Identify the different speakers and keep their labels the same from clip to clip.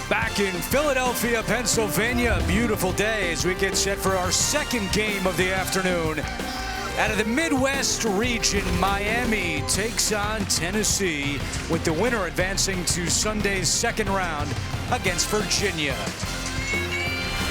Speaker 1: Back in Philadelphia, Pennsylvania, a beautiful day as we get set for our second game of the afternoon. Out of the Midwest region, Miami takes on Tennessee, with the winner advancing to Sunday's second round against Virginia.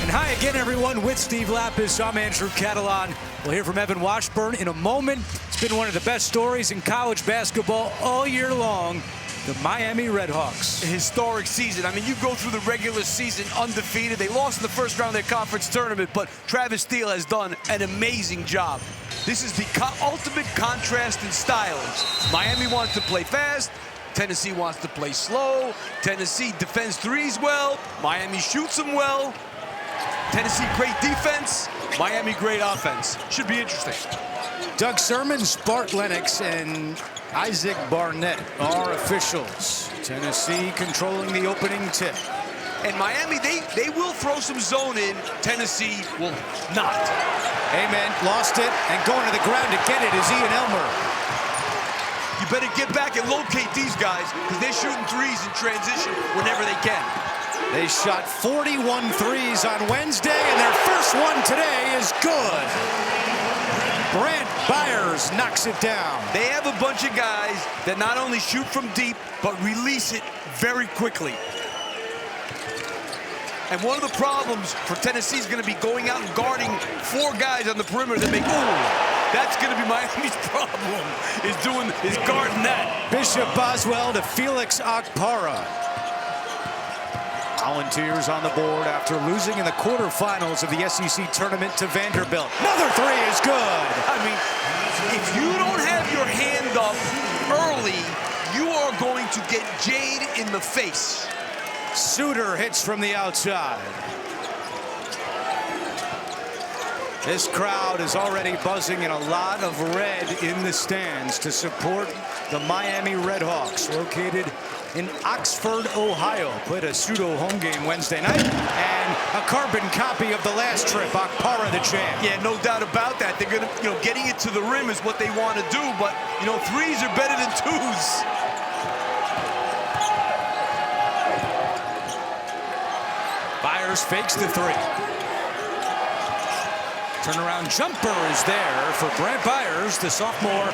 Speaker 1: And hi again, everyone. With Steve Lapis, I'm Andrew Catalan. We'll hear from Evan Washburn in a moment. It's been one of the best stories in college basketball all year long. The Miami Redhawks.
Speaker 2: A historic season. I mean, you go through the regular season undefeated. They lost in the first round of their conference tournament, but Travis Steele has done an amazing job. This is the ultimate contrast in styles. Miami wants to play fast. Tennessee wants to play slow. Tennessee defends threes well. Miami shoots them well. Tennessee, great defense. Miami, great offense. Should be interesting.
Speaker 1: Doug Sermon, Bart Lennox, and Isaac Barnett are officials. Tennessee controlling the opening tip.
Speaker 2: And Miami, they will throw some zone in. Tennessee will not.
Speaker 1: Amen. Lost it, and going to the ground to get it is Ian Elmer.
Speaker 2: You better get back and locate these guys, because they're shooting threes in transition whenever they can.
Speaker 1: They shot 41 threes on Wednesday, and their first one today is good. Brant Byers knocks it down.
Speaker 2: They have a bunch of guys that not only shoot from deep, but release it very quickly. And one of the problems for Tennessee is going to be going out and guarding four guys on the perimeter that make, that's going to be Miami's problem, is guarding that.
Speaker 1: Bishop Boswell to Felix Okpara. Volunteers on the board after losing in the quarterfinals of the SEC tournament to Vanderbilt. Another three is good.
Speaker 2: I mean, if you don't have your hand up early, you are going to get jade in the face.
Speaker 1: Suter hits from the outside. This crowd is already buzzing, and a lot of red in the stands to support the Miami Redhawks, located in Oxford, Ohio. Played a pseudo home game Wednesday night, and a carbon copy of the last trip. Okpara the champ.
Speaker 2: Yeah, no doubt about that. They're gonna, getting it to the rim is what they want to do, but threes are better than twos.
Speaker 1: Byers fakes the three. Turnaround jumper is there for Brant Byers, the sophomore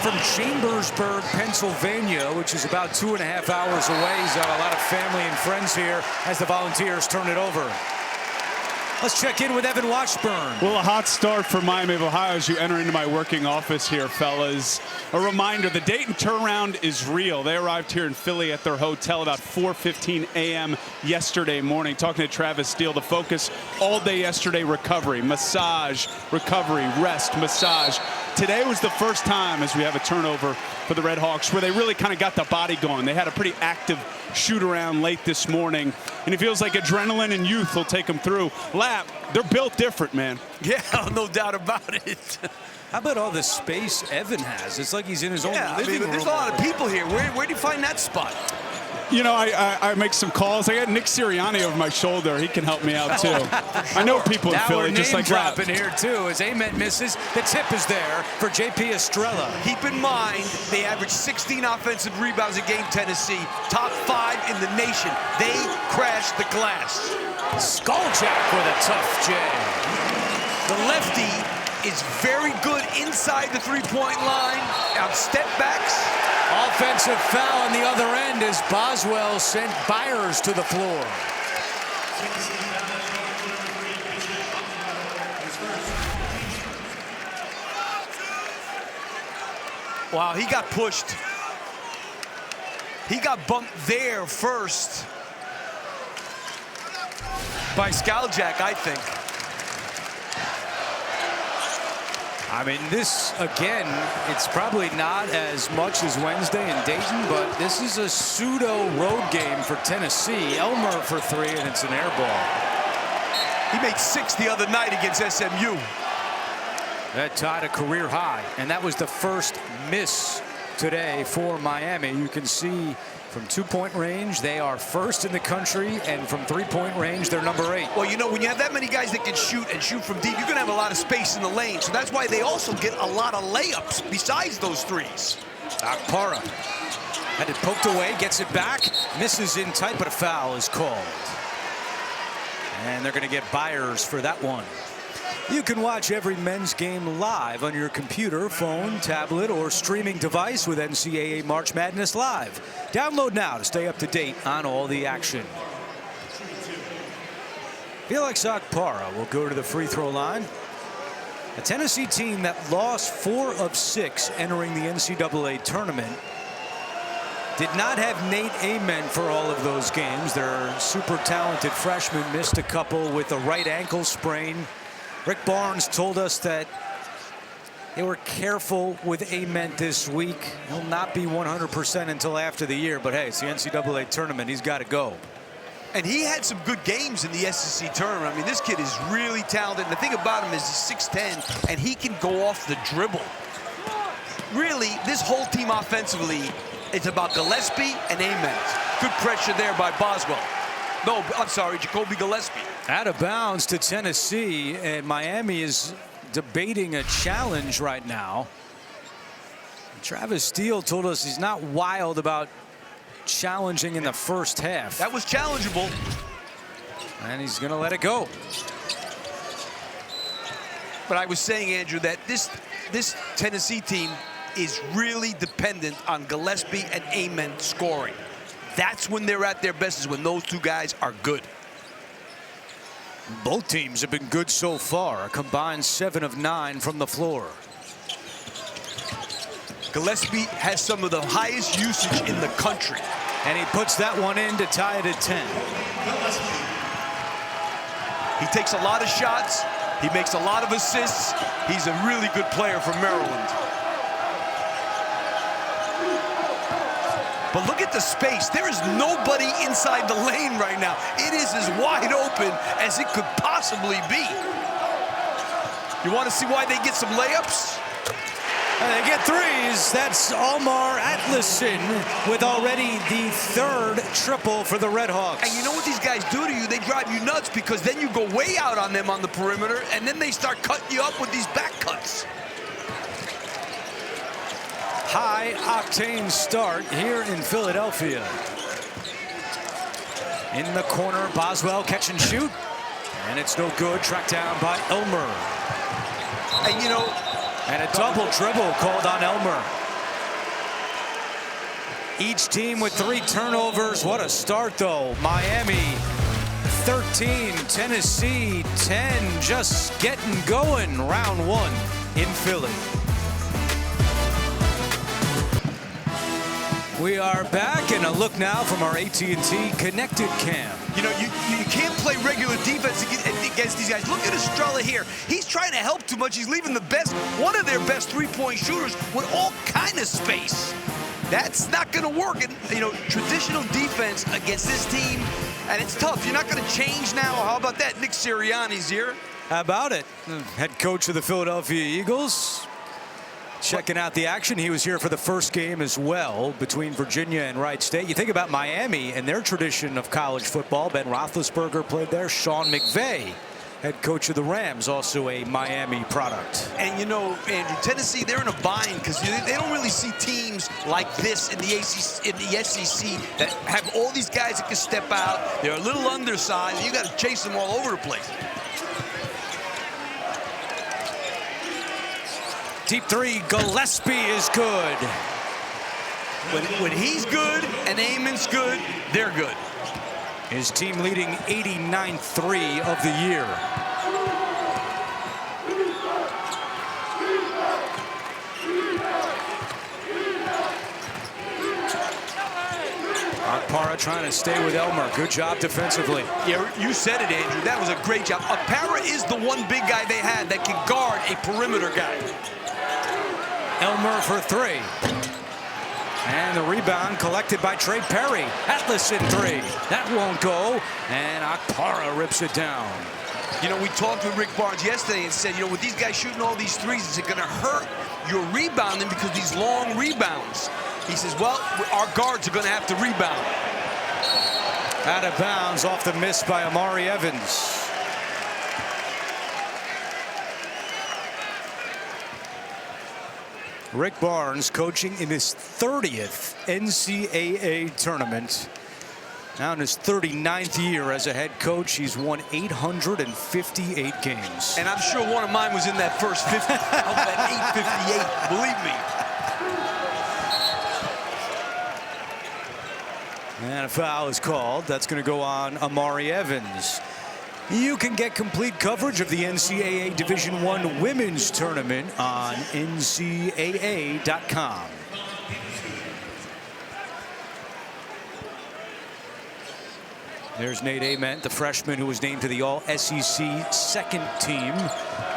Speaker 1: from Chambersburg, Pennsylvania, which is about 2.5 hours away. He's got a lot of family and friends here as the Volunteers turn it over. Let's check in with Evan Washburn.
Speaker 3: Well, a hot start for Miami of Ohio as you enter into my working office here, fellas. A reminder, the Dayton turnaround is real. They arrived here in Philly at their hotel about 4:15 a.m. yesterday morning. Talking to Travis Steele, the focus all day yesterday, recovery, massage, recovery, rest, massage. Today was the first time as we have a turnover for the Redhawks where they really kind of got the body going. They had a pretty active shoot around late this morning, and it feels like adrenaline and youth will take them through. Lap, they're built different, man.
Speaker 2: Yeah, no doubt about it.
Speaker 1: How about all the space Evan has? It's like he's in his own living room.
Speaker 2: There's a lot of people here. Where do you find that spot?
Speaker 3: You know, I make some calls. I got Nick Sirianni over my shoulder. He can help me out, too. I know people in Philly, just like that.
Speaker 1: Now we're name dropping here, too, as Amen misses. The tip is there for J.P. Estrella.
Speaker 2: Keep in mind, they average 16 offensive rebounds a game, Tennessee. Top 5 in the nation. They crashed the glass.
Speaker 1: Skulljack with a tough J.
Speaker 2: The lefty is very good inside the three-point line on step backs.
Speaker 1: Offensive foul on the other end as Boswell sent Byers to the floor.
Speaker 2: Wow, he got pushed. He got bumped there first by Skulljack, I think.
Speaker 1: I mean, this, again, it's probably not as much as Wednesday in Dayton, but this is a pseudo road game for Tennessee. Elmer for three, and it's an air ball.
Speaker 2: He made 6 the other night against SMU.
Speaker 1: That tied a career high, and that was the first miss today for Miami. You can see from two-point range, they are first in the country, and from three-point range, they're number 8.
Speaker 2: Well, when you have that many guys that can shoot and shoot from deep, you're going to have a lot of space in the lane. So that's why they also get a lot of layups besides those threes.
Speaker 1: Okpara Had it poked away, gets it back, misses in tight, but a foul is called. And they're going to get Byers for that one. You can watch every men's game live on your computer, phone, tablet, or streaming device with NCAA March Madness Live. Download now to stay up to date on all the action. Felix Okpara will go to the free throw line. A Tennessee team that lost 4 of 6 entering the NCAA tournament. Did not have Nate Amen for all of those games. Their super talented freshman missed a couple with a right ankle sprain. Rick Barnes told us that they were careful with Amen this week. He'll not be 100% until after the year, but hey, it's the NCAA tournament. He's got to go.
Speaker 2: And he had some good games in the SEC tournament. I mean, this kid is really talented. And the thing about him is he's 6'10", and he can go off the dribble. Really, this whole team offensively, it's about Gillespie and Amen. Good pressure there by Boswell. No, I'm sorry, Jacoby Gillespie.
Speaker 1: Out of bounds to Tennessee, and Miami is debating a challenge right now. Travis Steele told us he's not wild about challenging in the first half.
Speaker 2: That was challengeable.
Speaker 1: And he's going to let it go.
Speaker 2: But I was saying, Andrew, that this Tennessee team is really dependent on Gillespie and Amen scoring. That's when they're at their best, is when those two guys are good.
Speaker 1: Both teams have been good so far. A combined 7 of 9 from the floor.
Speaker 2: Gillespie has some of the highest usage in the country.
Speaker 1: And he puts that one in to tie it at 10.
Speaker 2: He takes a lot of shots. He makes a lot of assists. He's a really good player for Maryland. But look at the space. There is nobody inside the lane right now. It is as wide open as it could possibly be. You want to see why they get some layups?
Speaker 1: They get threes. That's Almar Atlason with already the 3rd triple for the Red Hawks.
Speaker 2: And you know what these guys do to you? They drive you nuts, because then you go way out on them on the perimeter, and then they start cutting you up with these back cuts.
Speaker 1: High-octane start here in Philadelphia. In the corner, Boswell catch and shoot. And it's no good. Tracked down by Elmer.
Speaker 2: And you know,
Speaker 1: and a double dribble called on Elmer. Each team with 3 turnovers. What a start, though. Miami 13, Tennessee 10. Just getting going. Round 1 in Philly. We are back, and a look now from our AT&T Connected Cam.
Speaker 2: You know, you can't play regular defense against these guys. Look at Estrella here. He's trying to help too much. He's leaving one of their best three-point shooters with all kind of space. That's not going to work. And, you know, traditional defense against this team, and it's tough. You're not going to change now. How about that? Nick Sirianni's here.
Speaker 1: How about it? Head coach of the Philadelphia Eagles. Checking out the action. He was here for the first game as well between Virginia and Wright State. You think about Miami and their tradition of college football. Ben Roethlisberger played there. Sean McVay, head coach of the Rams, also a Miami product.
Speaker 2: And you know, Andrew, Tennessee, they're in a bind because they don't really see teams like this in the SEC that have all these guys that can step out. They're a little undersized. You got to chase them all over the place.
Speaker 1: Deep 3, Gillespie is good.
Speaker 2: When he's good and Amen's good, they're good.
Speaker 1: His team leading 89-3 of the year. Okpara trying to stay with Elmer. Good job defensively.
Speaker 2: Yeah, you said it, Andrew. That was a great job. Okpara is the one big guy they had that can guard a perimeter guy.
Speaker 1: Elmer for 3. And the rebound collected by Trey Perry. Atlason 3. That won't go. And Okpara rips it down.
Speaker 2: You know, we talked with Rick Barnes yesterday and said, you know, with these guys shooting all these threes, is it going to hurt your rebounding because these long rebounds? He says, well, our guards are going to have to rebound.
Speaker 1: Out of bounds off the miss by Amari Evans. Rick Barnes coaching in his 30th NCAA tournament. Now in his 39th year as a head coach, he's won 858 games.
Speaker 2: And I'm sure one of mine was in that first 50 of that 858, believe me.
Speaker 1: And a foul is called. That's going to go on Amari Evans. You can get complete coverage of the NCAA Division I Women's Tournament on NCAA.com. There's Nate Ament, the freshman who was named to the All-SEC second team.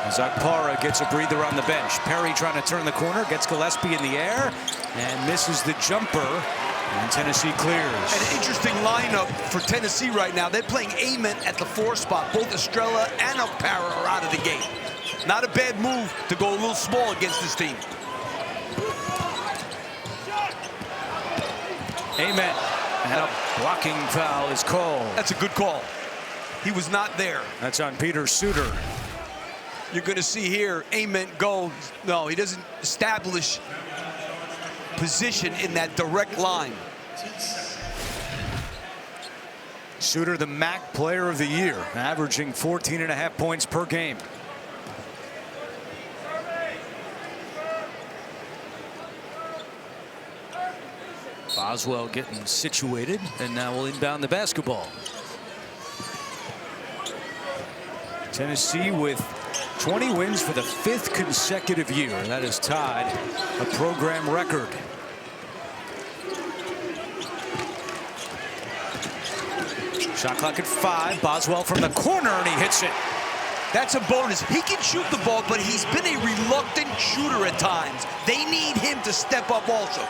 Speaker 1: As Akpara gets a breather on the bench. Perry trying to turn the corner, gets Gillespie in the air, and misses the jumper. And Tennessee clears.
Speaker 2: An interesting lineup for Tennessee right now. They're playing Ament at the 4 spot. Both Estrella and Akpara are out of the gate. Not a bad move to go a little small against this team.
Speaker 1: Ament. And a blocking foul is called.
Speaker 2: That's a good call. He was not there.
Speaker 1: That's on Peter Suter.
Speaker 2: You're going to see here Ament go. No, he doesn't establish position in that direct line.
Speaker 1: Suter, the MAC Player of the Year, averaging 14.5 points per game. Boswell getting situated, and now we'll inbound the basketball. Tennessee with 20 wins for the 5th consecutive year. That has tied a program record. Shot clock at 5. Boswell from the corner, and he hits it.
Speaker 2: That's a bonus. He can shoot the ball, but he's been a reluctant shooter at times. They need him to step up also.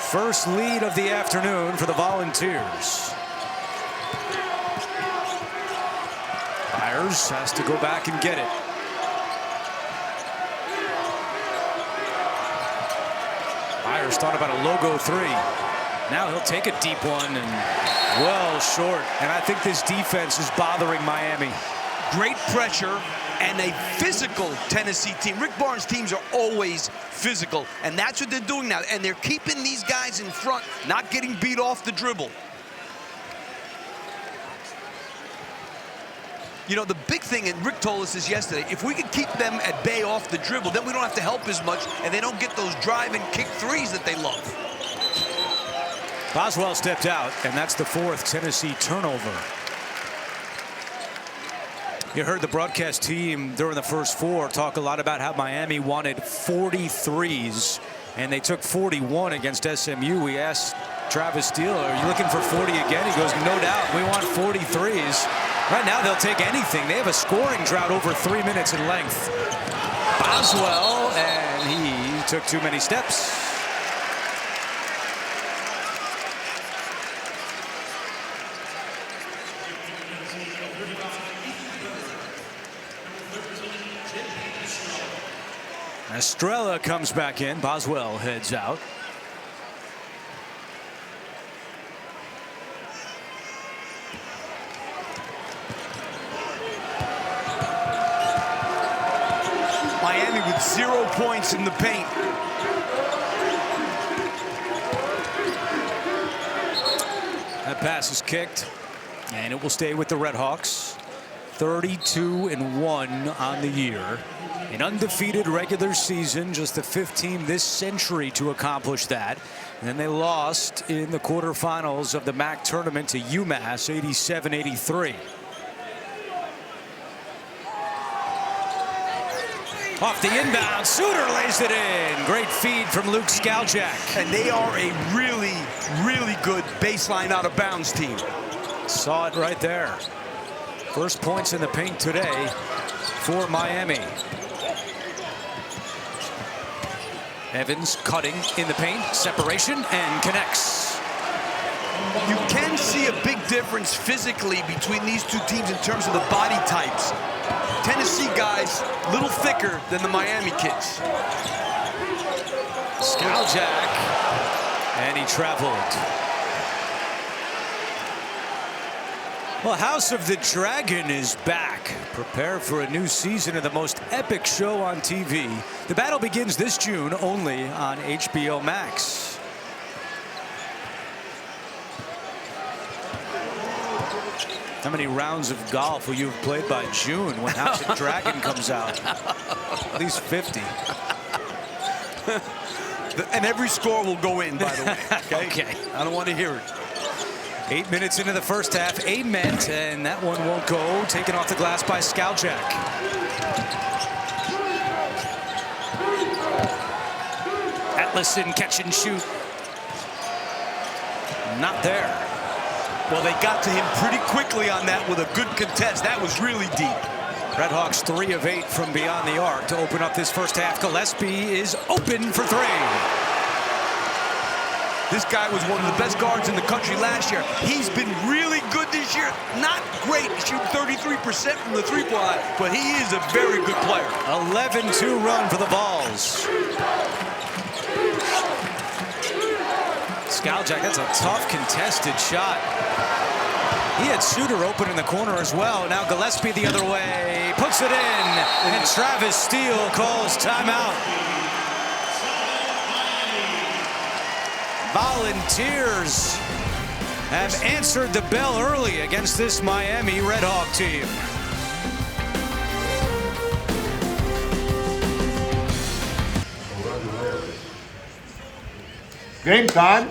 Speaker 1: First lead of the afternoon for the Volunteers. Byers has to go back and get it. Byers thought about a logo 3. Now he'll take a deep one and well short. And I think this defense is bothering Miami.
Speaker 2: Great pressure and a physical Tennessee team. Rick Barnes' teams are always physical, and that's what they're doing now. And they're keeping these guys in front, not getting beat off the dribble. You know, the big thing, and Rick told us this yesterday, if we could keep them at bay off the dribble, then we don't have to help as much, and they don't get those drive and kick threes that they love.
Speaker 1: Boswell stepped out, and that's the 4th Tennessee turnover. You heard the broadcast team during the first 4 talk a lot about how Miami wanted 43s, and they took 41 against SMU. We asked Travis Steele, are you looking for 40 again? He goes, no doubt, we want 43s. Right now, they'll take anything. They have a scoring drought over 3 minutes in length. Boswell, and he took too many steps. Estrella comes back in. Boswell heads out.
Speaker 2: Miami with 0 points in the paint.
Speaker 1: That pass is kicked, and it will stay with the Redhawks. 32-1 on the year. An undefeated regular season, just the 5th team this century to accomplish that. And then they lost in the quarterfinals of the MAC tournament to UMass, 87-83. Off the inbound, Suter lays it in. Great feed from Luke Skaljak.
Speaker 2: And they are a really, really good baseline out of bounds team.
Speaker 1: Saw it right there. First points in the paint today for Miami. Evans cutting in the paint, separation, and connects.
Speaker 2: You can see a big difference physically between these two teams in terms of the body types. Tennessee guys, a little thicker than the Miami kids.
Speaker 1: Skaljak, and he traveled. Well, House of the Dragon is back. Prepare for a new season of the most epic show on TV. The battle begins this June only on HBO Max. How many rounds of golf will you have played by June when House of Dragon comes out? At least 50.
Speaker 2: And every score will go in, by the way.
Speaker 1: Okay.
Speaker 2: I don't want to hear it.
Speaker 1: 8 minutes into the first half, Ament, and that one won't go. Taken off the glass by Skaljak. Atlason catch and shoot. Not there.
Speaker 2: Well, they got to him pretty quickly on that with a good contest. That was really deep.
Speaker 1: Redhawks 3 of 8 from beyond the arc to open up this first half. Gillespie is open for 3.
Speaker 2: This guy was one of the best guards in the country last year. He's been really good this year. Not great, shooting 33% from the three-point line, but he is a very good player.
Speaker 1: 11-2 run for the Vols. Skaljak, that's a tough contested shot. He had Suter open in the corner as well. Now Gillespie the other way, puts it in, and Travis Steele calls timeout. Volunteers have answered the bell early against this Miami Redhawk team.
Speaker 4: Game time.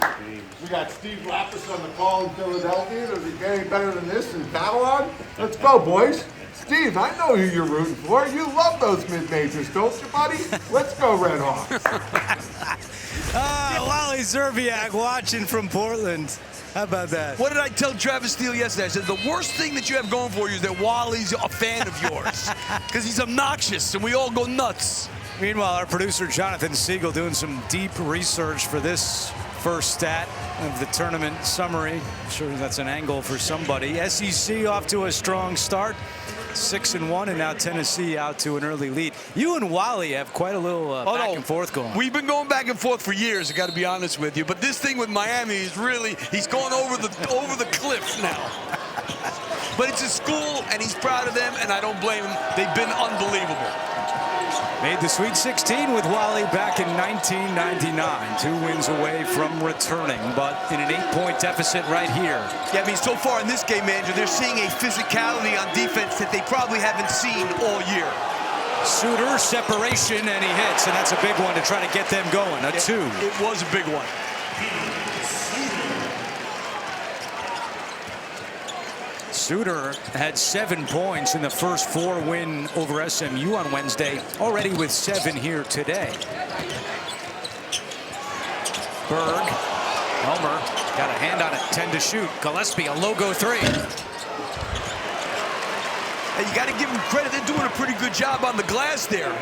Speaker 4: We got Steve Lapis on the call in Philadelphia. Does it get any better than this in Babylon? Let's go, boys. Steve, I know who you're rooting for. You love those mid-majors, don't you, buddy? Let's go, Redhawks.
Speaker 1: Wally Zerbiak watching from Portland. How about that?
Speaker 2: What did I tell Travis Steele yesterday? I said, the worst thing that you have going for you is that Wally's a fan of yours. Because he's obnoxious, and we all go nuts.
Speaker 1: Meanwhile, our producer, Jonathan Siegel, doing some deep research for this first stat of the tournament summary. I'm sure that's an angle for somebody. SEC off to a strong start. 6-1, and now Tennessee out to an early lead. You and Wally have quite a little back and forth going.
Speaker 2: We've been going back and forth for years, I got to be honest with you. But this thing with Miami is really, he's going over the cliff now. But it's a school, and he's proud of them, and I don't blame him. They've been unbelievable.
Speaker 1: Made the Sweet 16 with Wally back in 1999. 2 wins away from returning, but in an 8-point deficit right here.
Speaker 2: Yeah, I mean, so far in this game, Andrew, they're seeing a physicality on defense that they probably haven't seen all year.
Speaker 1: Suter, separation, and he hits, and that's a big one to try to get them going. A 2.
Speaker 2: It was a big one.
Speaker 1: Suter had 7 points in the first 4 win over SMU on Wednesday, already with 7 here today. Berg, Elmer got a hand on it, 10 to shoot. Gillespie, a logo 3.
Speaker 2: Hey, you got to give them credit. They're doing a pretty good job on the glass there.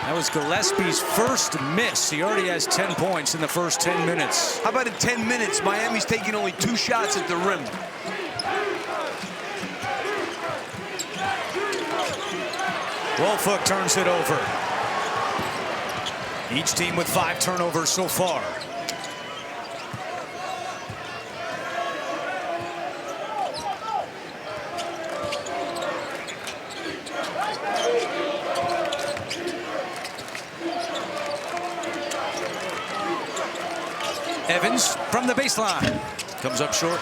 Speaker 1: That was Gillespie's first miss. He already has 10 points in the first 10 minutes.
Speaker 2: How about in 10 minutes, Miami's taking only 2 shots at the rim?
Speaker 1: Wolfhook turns it over. Each team with 5 turnovers so far. Evans from the baseline. Comes up short.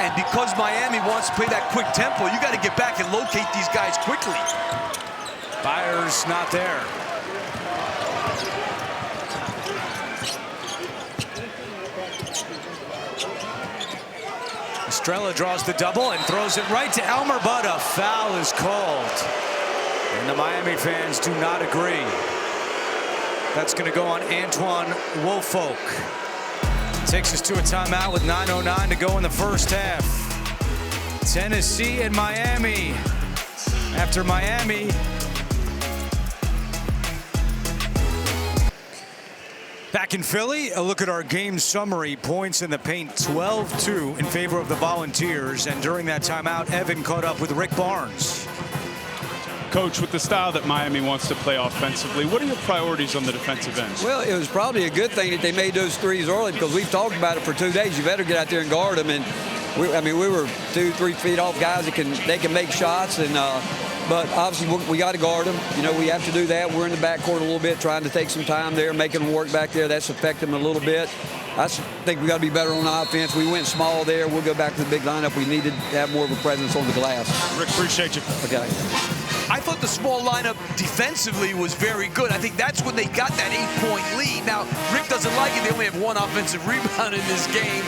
Speaker 2: And because Miami wants to play that quick tempo, you got to get back and locate these guys quickly.
Speaker 1: Byers not there. Estrella draws the double and throws it right to Elmer, but a foul is called. And the Miami fans do not agree. That's going to go on Antoine Woolfolk. Takes us to a timeout with 9:09 to go in the first half. Tennessee and Miami. After Miami. Back in Philly, a look at our game summary. Points in the paint, 12-2 in favor of the Volunteers. And during that timeout, Evan caught up with Rick Barnes.
Speaker 3: Coach, with the style that Miami wants to play offensively, what are your priorities on the defensive ends?
Speaker 5: Well, it was probably a good thing that they made those threes early, because we've talked about it for 2 days. You better get out there and guard them. And we were 2-3 feet off guys that can make shots, and but obviously we got to guard them. You know, we have to do that. We're in the backcourt a little bit, trying to take some time there, making them work back there. That's affected them a little bit. I think we got to be better on offense. We went small there. We'll go back to the big lineup. We needed to have more of a presence on the glass.
Speaker 3: Rick, appreciate you.
Speaker 5: Okay.
Speaker 2: I thought the small lineup defensively was very good. I think that's when they got that 8-point lead. Now, Rick doesn't like it. They only have 1 offensive rebound in this game.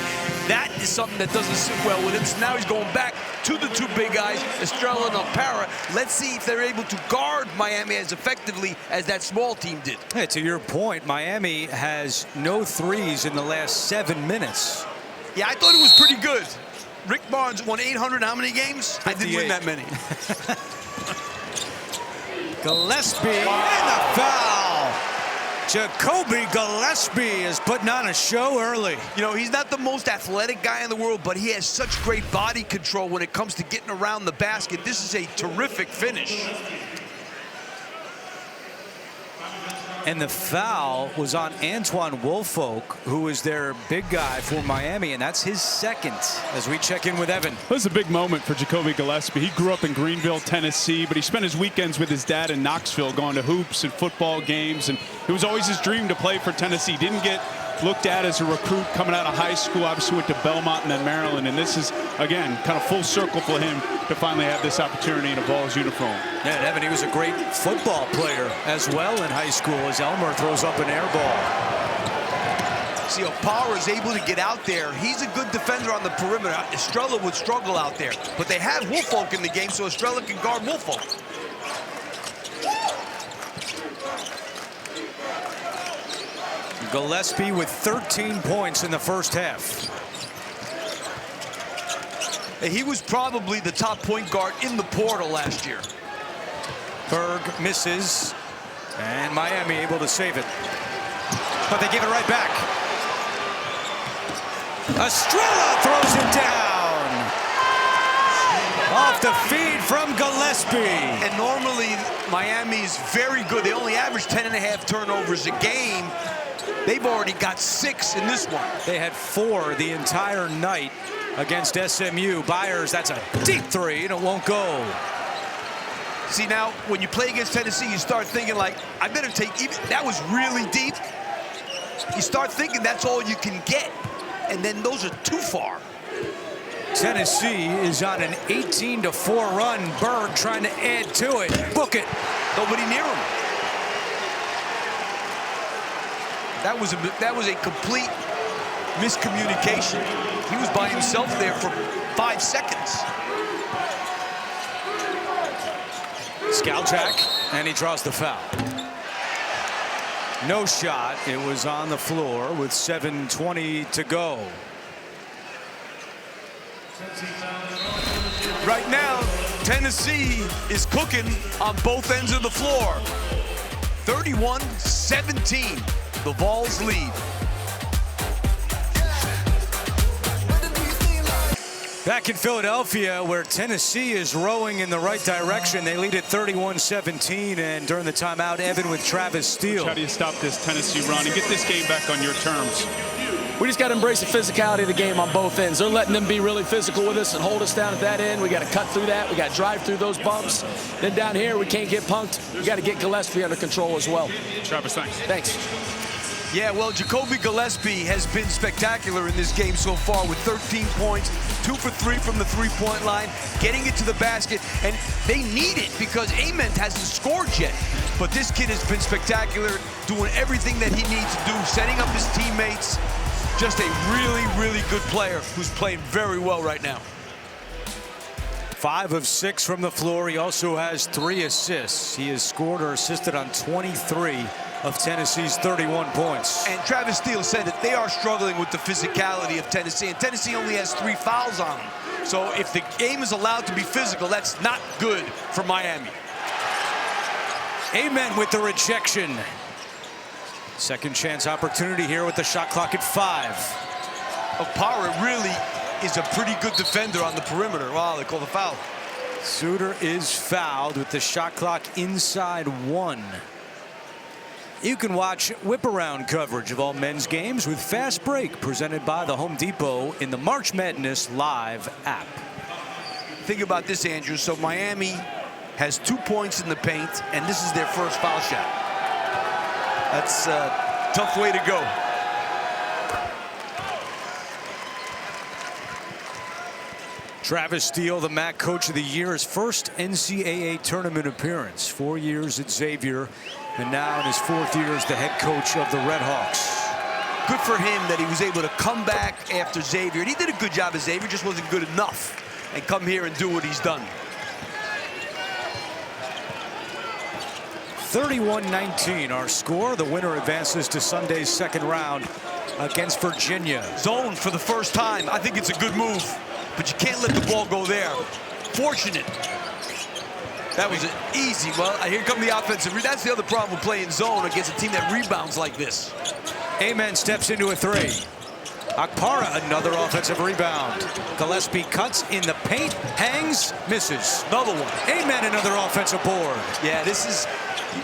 Speaker 2: That is something that doesn't sit well with him. So now he's going back to the 2 big guys, Estrella and Alpera. Let's see if they're able to guard Miami as effectively as that small team did.
Speaker 1: Hey, to your point, Miami has no threes in the last 7 minutes.
Speaker 2: Yeah, I thought it was pretty good. Rick Barnes won 800 how many games?
Speaker 1: 58.
Speaker 2: I didn't win that many.
Speaker 1: Gillespie and the foul. Jacoby Gillespie is putting on a show early.
Speaker 2: You know, he's not the most athletic guy in the world, but he has such great body control when it comes to getting around the basket. This is a terrific finish.
Speaker 1: And the foul was on Antoine Woolfolk, who is their big guy for Miami, and that's his second as we check in with Evan.
Speaker 3: It was a big moment for Jacoby Gillespie. He grew up in Greenville, Tennessee, but he spent his weekends with his dad in Knoxville going to hoops and football games, and it was always his dream to play for Tennessee. Didn't get looked at as a recruit coming out of high school, obviously went to Belmont and then Maryland, and this is, again, kind of full circle for him to finally have this opportunity in a Vols uniform.
Speaker 1: Yeah, and Evan, he was a great football player as well in high school as Elmer throws up an air ball.
Speaker 2: See, Alpera is able to get out there. He's a good defender on the perimeter. Estrella would struggle out there, but they had Woolfolk in the game, so Estrella can guard Woolfolk.
Speaker 1: Gillespie with 13 points in the first half.
Speaker 2: He was probably the top point guard in the portal last year.
Speaker 1: Berg misses, and Miami able to save it. But they give it right back. Estrella throws it down. Off the feed from Gillespie.
Speaker 2: And normally, Miami's very good. They only average 10.5 turnovers a game. They've already got 6 in this one.
Speaker 1: They had 4 the entire night against SMU. Byers, that's a deep 3, and it won't go.
Speaker 2: See, now, when you play against Tennessee, you start thinking, like, I better take, even that was really deep. You start thinking that's all you can get, and then those are too far.
Speaker 1: Tennessee is on an 18-4 run. Berg trying to add to it. Book it.
Speaker 2: Nobody near him. That was a complete miscommunication. He was by himself there for 5 seconds.
Speaker 1: Skalchak, and he draws the foul. No shot. It was on the floor with 7:20 to go.
Speaker 2: Right now, Tennessee is cooking on both ends of the floor. 31-17, the Vols lead.
Speaker 1: Back in Philadelphia, where Tennessee is rowing in the right direction. They lead at 31-17, and during the timeout, Evan with Travis Steele.
Speaker 3: How do you stop this Tennessee run and get this game back on your terms?
Speaker 6: We just got to embrace the physicality of the game on both ends. They're letting them be really physical with us and hold us down at that end. We got to cut through that. We got to drive through those bumps. Then down here, we can't get punked. We got to get Gillespie under control as well.
Speaker 3: Travis, thanks.
Speaker 6: Thanks.
Speaker 2: Yeah, well, Jacoby Gillespie has been spectacular in this game so far with 13 points, 2 for 3 from the three-point line, getting it to the basket, and they need it because Ament hasn't scored yet. But this kid has been spectacular, doing everything that he needs to do, setting up his teammates. Just a really, really good player who's playing very well right now.
Speaker 1: 5 of 6 from the floor. He also has 3 assists. He has scored or assisted on 23 of Tennessee's 31 points.
Speaker 2: And Travis Steele said that they are struggling with the physicality of Tennessee, and Tennessee only has 3 fouls on them. So if the game is allowed to be physical, that's not good for Miami.
Speaker 1: Amen with the rejection. Second chance opportunity here with the shot clock at 5.
Speaker 2: Alpera really is a pretty good defender on the perimeter. Wow, they call the foul.
Speaker 1: Suter is fouled with the shot clock inside 1. You can watch whip-around coverage of all men's games with Fast Break, presented by the Home Depot in the March Madness Live app.
Speaker 2: Think about this, Andrew. So Miami has 2 points in the paint, and this is their first foul shot. That's a tough way to go.
Speaker 1: Travis Steele, the MAC Coach of the Year, his first NCAA tournament appearance. 4 years at Xavier, and now in his 4th year as the head coach of the Red Hawks.
Speaker 2: Good for him that he was able to come back after Xavier. And he did a good job at Xavier, just wasn't good enough. And come here and do what he's done.
Speaker 1: 31-19 our score. The winner advances to Sunday's second round against Virginia.
Speaker 2: Zone for the first time. I think it's a good move. But you can't let the ball go there. Fortunate. That was easy. Well, here come the offensive. That's the other problem with playing zone against a team that rebounds like this.
Speaker 1: Amen steps into a 3. Akpara, another offensive rebound. Gillespie cuts in the paint, hangs, misses.
Speaker 2: Another one.
Speaker 1: Amen, another offensive board.
Speaker 2: Yeah, this is,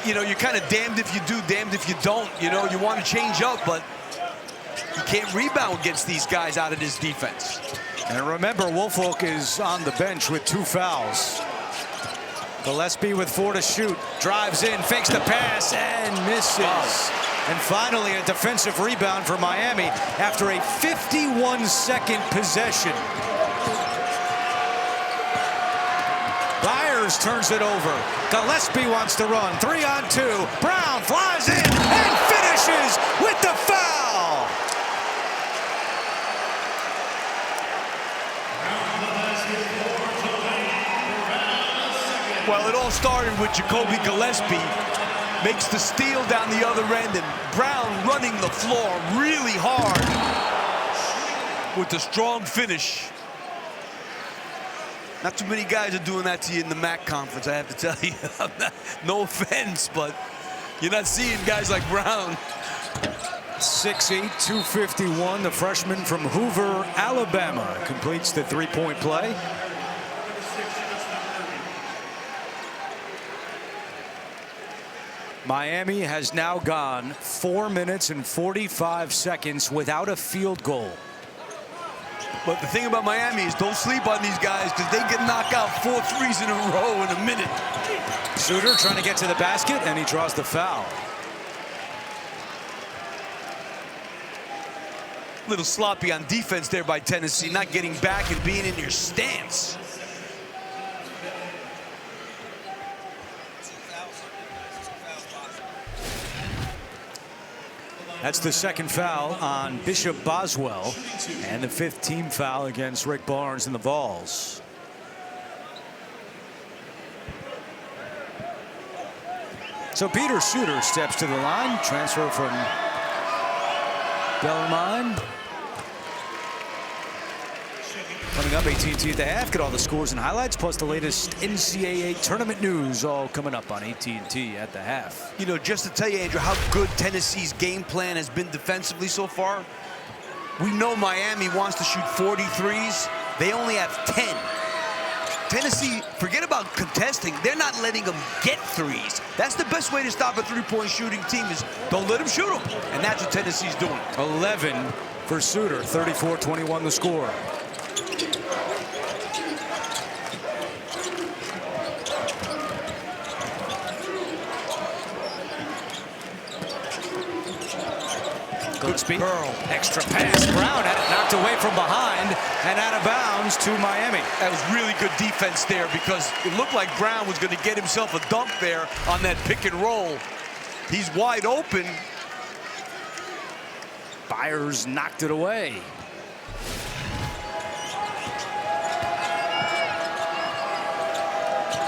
Speaker 2: you know, you're kind of damned if you do, damned if you don't. You know, you want to change up, but you can't rebound against these guys out of this defense.
Speaker 1: And remember, Woolfolk is on the bench with 2 fouls. Gillespie with 4 to shoot. Drives in, fakes the pass, and misses. And finally, a defensive rebound for Miami after a 51-second possession. Byers turns it over. Gillespie wants to run. 3 on 2. Brown flies in and finishes with the foul.
Speaker 2: Well, it all started with Jacoby Gillespie. Makes the steal down the other end, and Brown running the floor really hard with the strong finish. Not too many guys are doing that to you in the MAC conference, I have to tell you. No offense, but you're not seeing guys like Brown.
Speaker 1: 6'8", 251, the freshman from Hoover, Alabama, completes the three-point play. Miami has now gone 4 minutes and 45 seconds without a field goal.
Speaker 2: But the thing about Miami is don't sleep on these guys because they can knock out 4 threes in a row in a minute.
Speaker 1: Suter trying to get to the basket, and he draws the foul.
Speaker 2: A little sloppy on defense there by Tennessee, not getting back and being in your stance.
Speaker 1: That's the second foul on Bishop Boswell, and the 5th team foul against Rick Barnes and the Vols. So Peter Suter steps to the line, transfer from Bellarmine. Coming up, AT&T at the half. Get all the scores and highlights, plus the latest NCAA tournament news, all coming up on AT&T at the half.
Speaker 2: You know, just to tell you, Andrew, how good Tennessee's game plan has been defensively so far, we know Miami wants to shoot 43s. They only have 10. Tennessee, forget about contesting. They're not letting them get threes. That's the best way to stop a three-point shooting team is don't let them shoot them. And that's what Tennessee's doing.
Speaker 1: 11 for Suter, 34-21 the score. Good speed. Extra pass. Brown had it knocked away from behind and out of bounds to Miami.
Speaker 2: That was really good defense there because it looked like Brown was going to get himself a dunk there on that pick and roll. He's wide open.
Speaker 1: Byers knocked it away.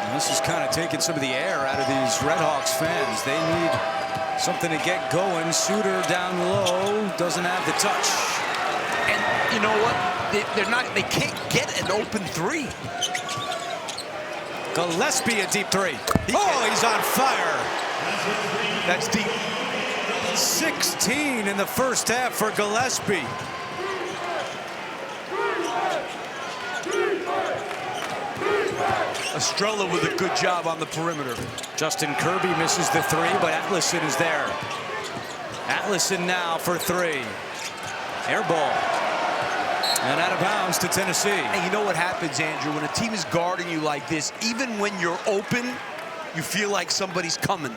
Speaker 1: And this is kind of taking some of the air out of these Red Hawks fans. They need something to get going. Suter down low, doesn't have the touch.
Speaker 2: And you know what? They can't get an open three.
Speaker 1: Gillespie, a deep 3. He's on fire.
Speaker 2: That's deep.
Speaker 1: 16 in the first half for Gillespie.
Speaker 2: Estrella with a good job on the perimeter.
Speaker 1: Justin Kirby misses the three, but Atlason is there. Atlason now for three. Air ball. And out of bounds to Tennessee.
Speaker 2: And you know what happens, Andrew, when a team is guarding you like this, even when you're open, you feel like somebody's coming,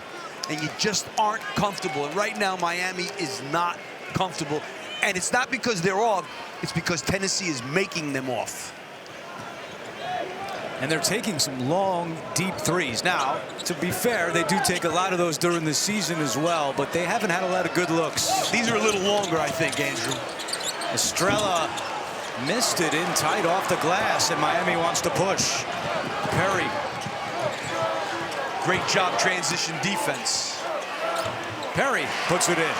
Speaker 2: and you just aren't comfortable. And right now, Miami is not comfortable. And it's not because they're off, it's because Tennessee is making them off.
Speaker 1: And they're taking some long, deep threes. Now, to be fair, they do take a lot of those during the season as well, but they haven't had a lot of good looks.
Speaker 2: These are a little longer, I think, Andrew.
Speaker 1: Estrella missed it in tight off the glass, and Miami wants to push. Perry.
Speaker 2: Great job transition defense.
Speaker 1: Perry puts it in.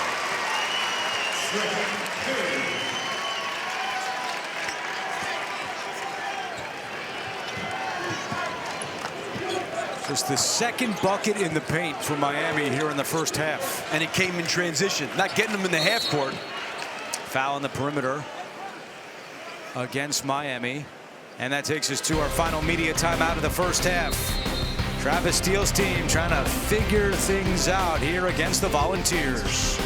Speaker 1: Just the second bucket in the paint for Miami here in the first half.
Speaker 2: And it came in transition, not getting them in the half court.
Speaker 1: Foul on the perimeter against Miami. And that takes us to our final media timeout of the first half. Travis Steele's team trying to figure things out here against the Volunteers.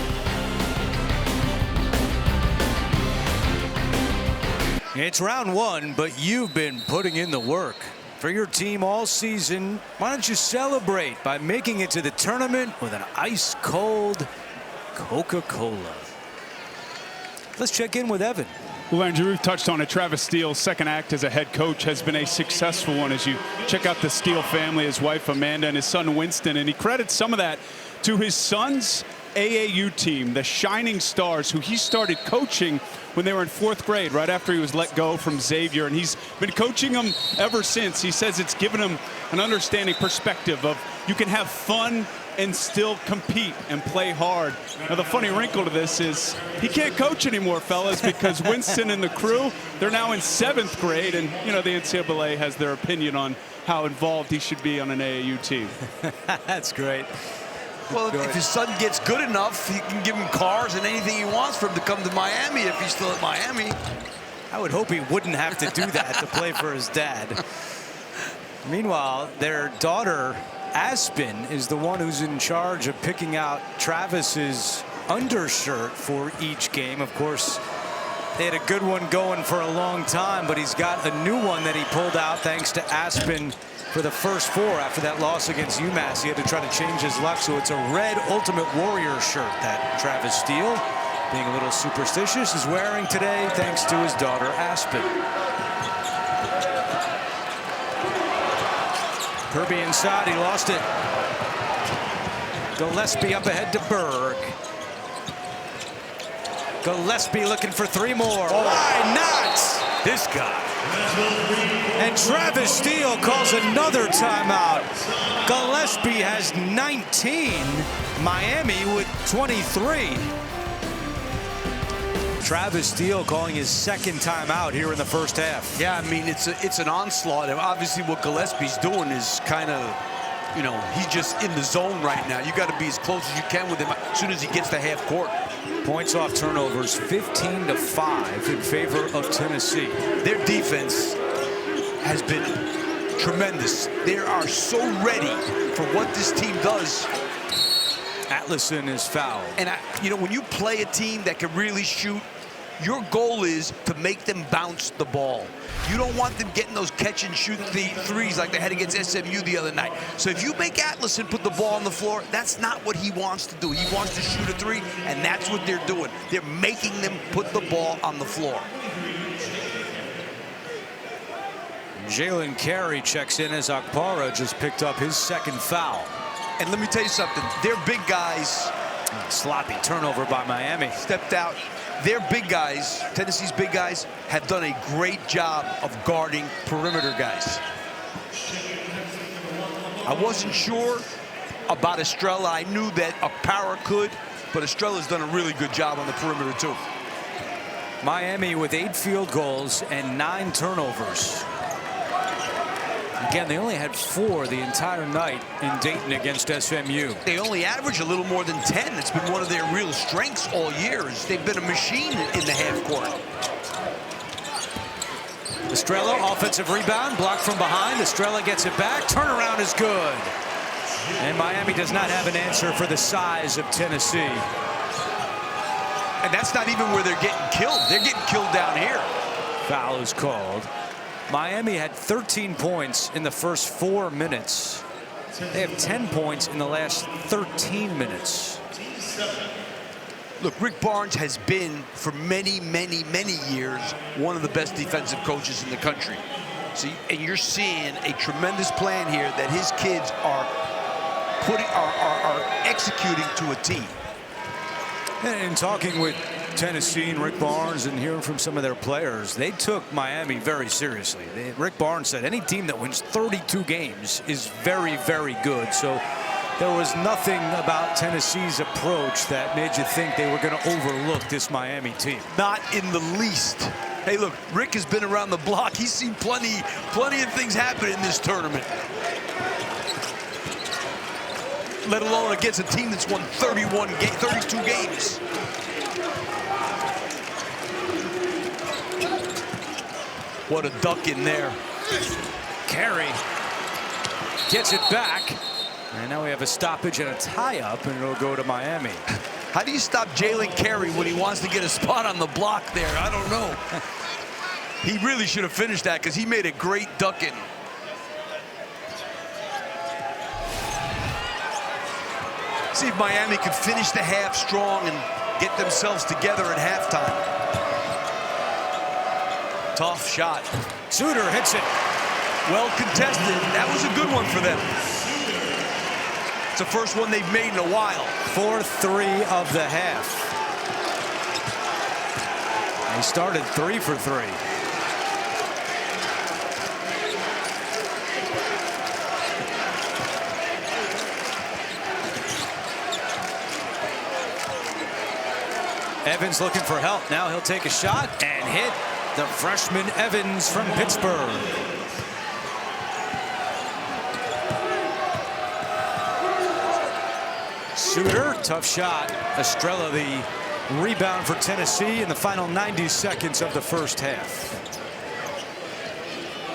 Speaker 1: It's round one, but you've been putting in the work for your team all season. Why don't you celebrate by making it to the tournament with an ice-cold Coca-Cola? Let's check in with Evan.
Speaker 3: Well, Andrew, we've touched on it. Travis Steele's second act as a head coach has been a successful one as you check out the Steele family, his wife Amanda and his son Winston. And he credits some of that to his son's AAU team, the Shining Stars, who he started coaching when they were in 4th grade, right after he was let go from Xavier. And he's been coaching them ever since. He says it's given him an understanding perspective of you can have fun and still compete and play hard. Now, the funny wrinkle to this is he can't coach anymore, fellas, because Winston and the crew, they're now in 7th grade, and, you know, the NCAA has their opinion on how involved he should be on an AAU team.
Speaker 1: That's great.
Speaker 2: Well, if his son gets good enough, he can give him cars and anything he wants for him to come to Miami if he's still at Miami.
Speaker 1: I would hope he wouldn't have to do that to play for his dad. Meanwhile, their daughter, Aspen, is the one who's in charge of picking out Travis's undershirt for each game. Of course, they had a good one going for a long time, but he's got a new one that he pulled out thanks to Aspen for the first 4 after that loss against UMass. He had to try to change his luck, so it's a red Ultimate Warrior shirt that Travis Steele, being a little superstitious, is wearing today thanks to his daughter Aspen. Kirby inside, he lost it. Gillespie up ahead to Berg. Gillespie looking for 3 more. Why not?
Speaker 2: This guy.
Speaker 1: And Travis Steele calls another timeout. Gillespie has 19. Miami with 23. Travis Steele calling his second timeout here in the first half.
Speaker 2: Yeah, I mean, it's an onslaught. And obviously what Gillespie's doing is kind of, you know, he's just in the zone right now. You got to be as close as you can with him as soon as he gets to half court.
Speaker 1: Points off turnovers, 15-5 in favor of Tennessee.
Speaker 2: Their defense has been tremendous. They are so ready for what this team does.
Speaker 1: Atlason is fouled.
Speaker 2: And, you know, when you play a team that can really shoot, your goal is to make them bounce the ball. You don't want them getting those catch-and-shoot threes like they had against SMU the other night. So if you make Atlason put the ball on the floor, that's not what he wants to do. He wants to shoot a 3, and that's what they're doing. They're making them put the ball on the floor.
Speaker 1: Jalen Carey checks in as Akpara just picked up his second foul.
Speaker 2: And let me tell you something. Their big guys...
Speaker 1: Sloppy turnover by Miami.
Speaker 2: Stepped out. Their big guys, Tennessee's big guys, have done a great job of guarding perimeter guys. I wasn't sure about Estrella. I knew that Akpara could, but Estrella's done a really good job on the perimeter too.
Speaker 1: Miami with 8 field goals and 9 turnovers. Again, they only had 4 the entire night in Dayton against SMU.
Speaker 2: They only average a little more than 10. It's been one of their real strengths all year. They've been a machine in the half court.
Speaker 1: Estrella, offensive rebound, blocked from behind. Estrella gets it back. Turnaround is good. And Miami does not have an answer for the size of Tennessee.
Speaker 2: And that's not even where they're getting killed. They're getting killed down here.
Speaker 1: Foul is called. Miami had 13 points in the first 4 minutes. They have 10 points in the last 13 minutes.
Speaker 2: Look, Rick Barnes has been, for many, many, many years, one of the best defensive coaches in the country. See, and you're seeing a tremendous plan here that his kids are executing to a T.
Speaker 1: And in talking with Tennessee and Rick Barnes and hearing from some of their players, they took Miami very seriously. Rick Barnes said any team that wins 32 games is very, very good. So there was nothing about Tennessee's approach that made you think they were going to overlook this Miami team.
Speaker 2: Not in the least. Hey, look, Rick has been around the block. He's seen plenty of things happen in this tournament. Let alone against a team that's won 32 games. What a duck in there.
Speaker 1: Carey gets it back. And now we have a stoppage and a tie-up, and it'll go to Miami.
Speaker 2: How do you stop Jalen Carey when he wants to get a spot on the block there? I don't know. He really should have finished that because he made a great ducking. See if Miami could finish the half strong and get themselves together at halftime. Tough shot.
Speaker 1: Suter hits it.
Speaker 2: Well contested. That was a good one for them. It's the first one they've made in a while.
Speaker 1: 4-3 of the half. He started 3 for 3. Evans looking for help. Now he'll take a shot and hit the freshman Evans from Pittsburgh. Suter, tough shot. Estrella, the rebound for Tennessee in the final 90 seconds of the first half.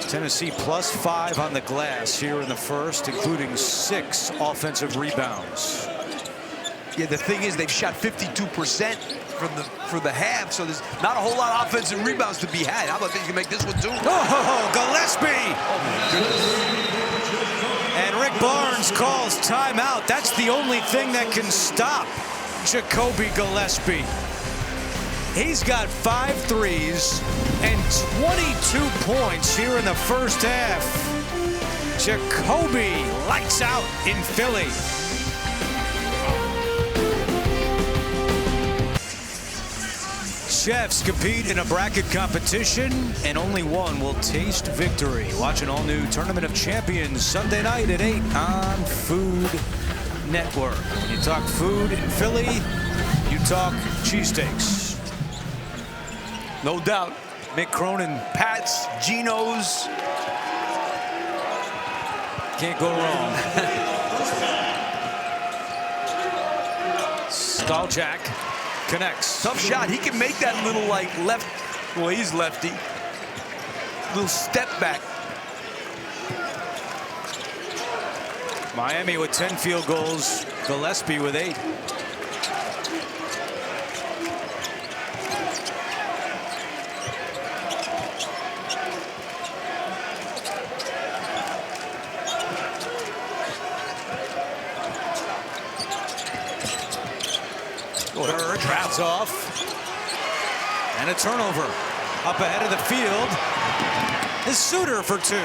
Speaker 1: Tennessee +5 on the glass here in the first, including 6 offensive rebounds.
Speaker 2: Yeah, the thing is they've shot 52% for the half, so there's not a whole lot of offensive rebounds to be had. How about they can make this one too?
Speaker 1: Oh, Gillespie!
Speaker 2: Oh my goodness.
Speaker 1: And Rick Barnes calls timeout. That's the only thing that can stop Jacoby Gillespie. He's got 5 threes and 22 points here in the first half. Jacoby lights out in Philly. Chefs compete in a bracket competition, and only one will taste victory. Watch an all-new Tournament of Champions Sunday night at 8 on Food Network. When you talk food in Philly, you talk cheesesteaks.
Speaker 2: No doubt.
Speaker 1: Mick Cronin,
Speaker 2: Pat's, Geno's.
Speaker 1: can't go wrong. Staljak connects.
Speaker 2: Tough shot. He can make that little like left. Well, he's lefty. Little step back.
Speaker 1: Miami with 10 field goals. Gillespie with 8. Bird traps off. And a turnover. Up ahead of the field is Suter for 2.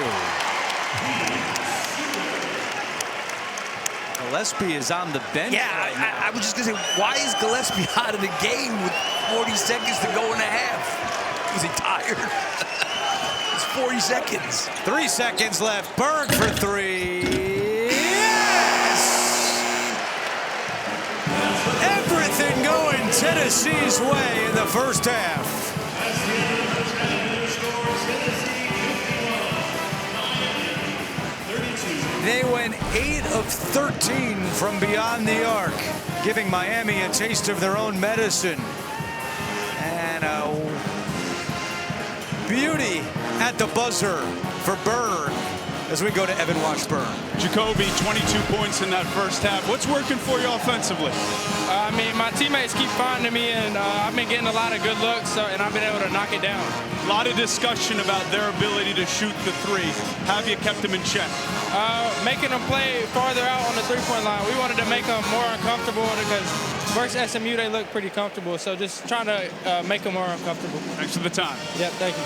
Speaker 1: Gillespie is on the bench.
Speaker 2: Yeah, I was just going to say, why is Gillespie out of the game with 40 seconds to go in the half? Was he tired? It's 40 seconds.
Speaker 1: 3 seconds left. Berg for 3. Everything going Tennessee's way in the first half. They went 8 of 13 from beyond the arc, giving Miami a taste of their own medicine. And a beauty at the buzzer for Burr as we go to Evan Washburn.
Speaker 3: Jacoby, 22 points in that first half. What's working for you offensively?
Speaker 7: I mean, my teammates keep finding me, and I've been getting a lot of good looks, and I've been able to knock it down.
Speaker 3: A lot of discussion about their ability to shoot the three. Have you kept them in check?
Speaker 7: Making them play farther out on the three-point line. We wanted to make them more uncomfortable because versus SMU, they look pretty comfortable. So just trying to make them more uncomfortable.
Speaker 3: Thanks for the time.
Speaker 7: Yep, thank you.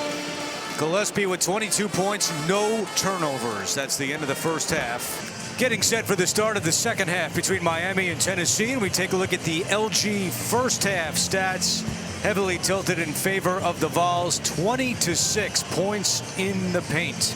Speaker 1: Gillespie with 22 points, no turnovers. That's the end of the first half. Getting set for the start of the second half between Miami and Tennessee. And we take a look at the LG first half stats. Heavily tilted in favor of the Vols, 20-6 points in the paint.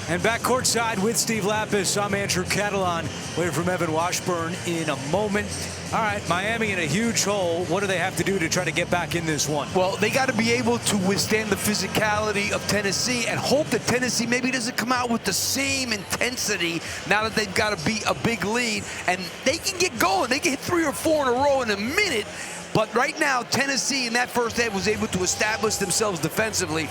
Speaker 1: And back courtside with Steve Lapis, I'm Andrew Catalan. Waiting from Evan Washburn in a moment. All right, Miami in a huge hole. What do they have to do to try to get back in this one?
Speaker 2: Well, they got to be able to withstand the physicality of Tennessee and hope that Tennessee maybe doesn't come out with the same intensity now that they've got to beat a big lead. And they can get going. They can hit 3 or 4 in a row in a minute. But right now, Tennessee in that first half was able to establish themselves defensively.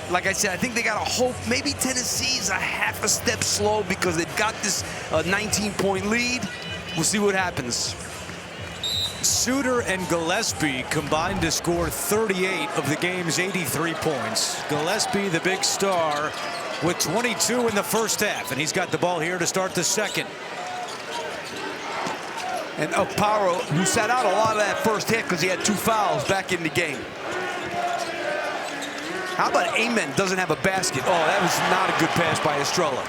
Speaker 2: Like I said, I think they got to hope maybe Tennessee's a half a step slow because they've got this 19-point lead. We'll see what happens.
Speaker 1: Suter and Gillespie combined to score 38 of the game's 83 points. Gillespie, the big star, with 22 in the first half, and he's got the ball here to start the second.
Speaker 2: And Okpara, who sat out a lot of that first hit because he had 2 fouls, back in the game. How about Amen doesn't have a basket? Oh, that was not a good pass by Estrella.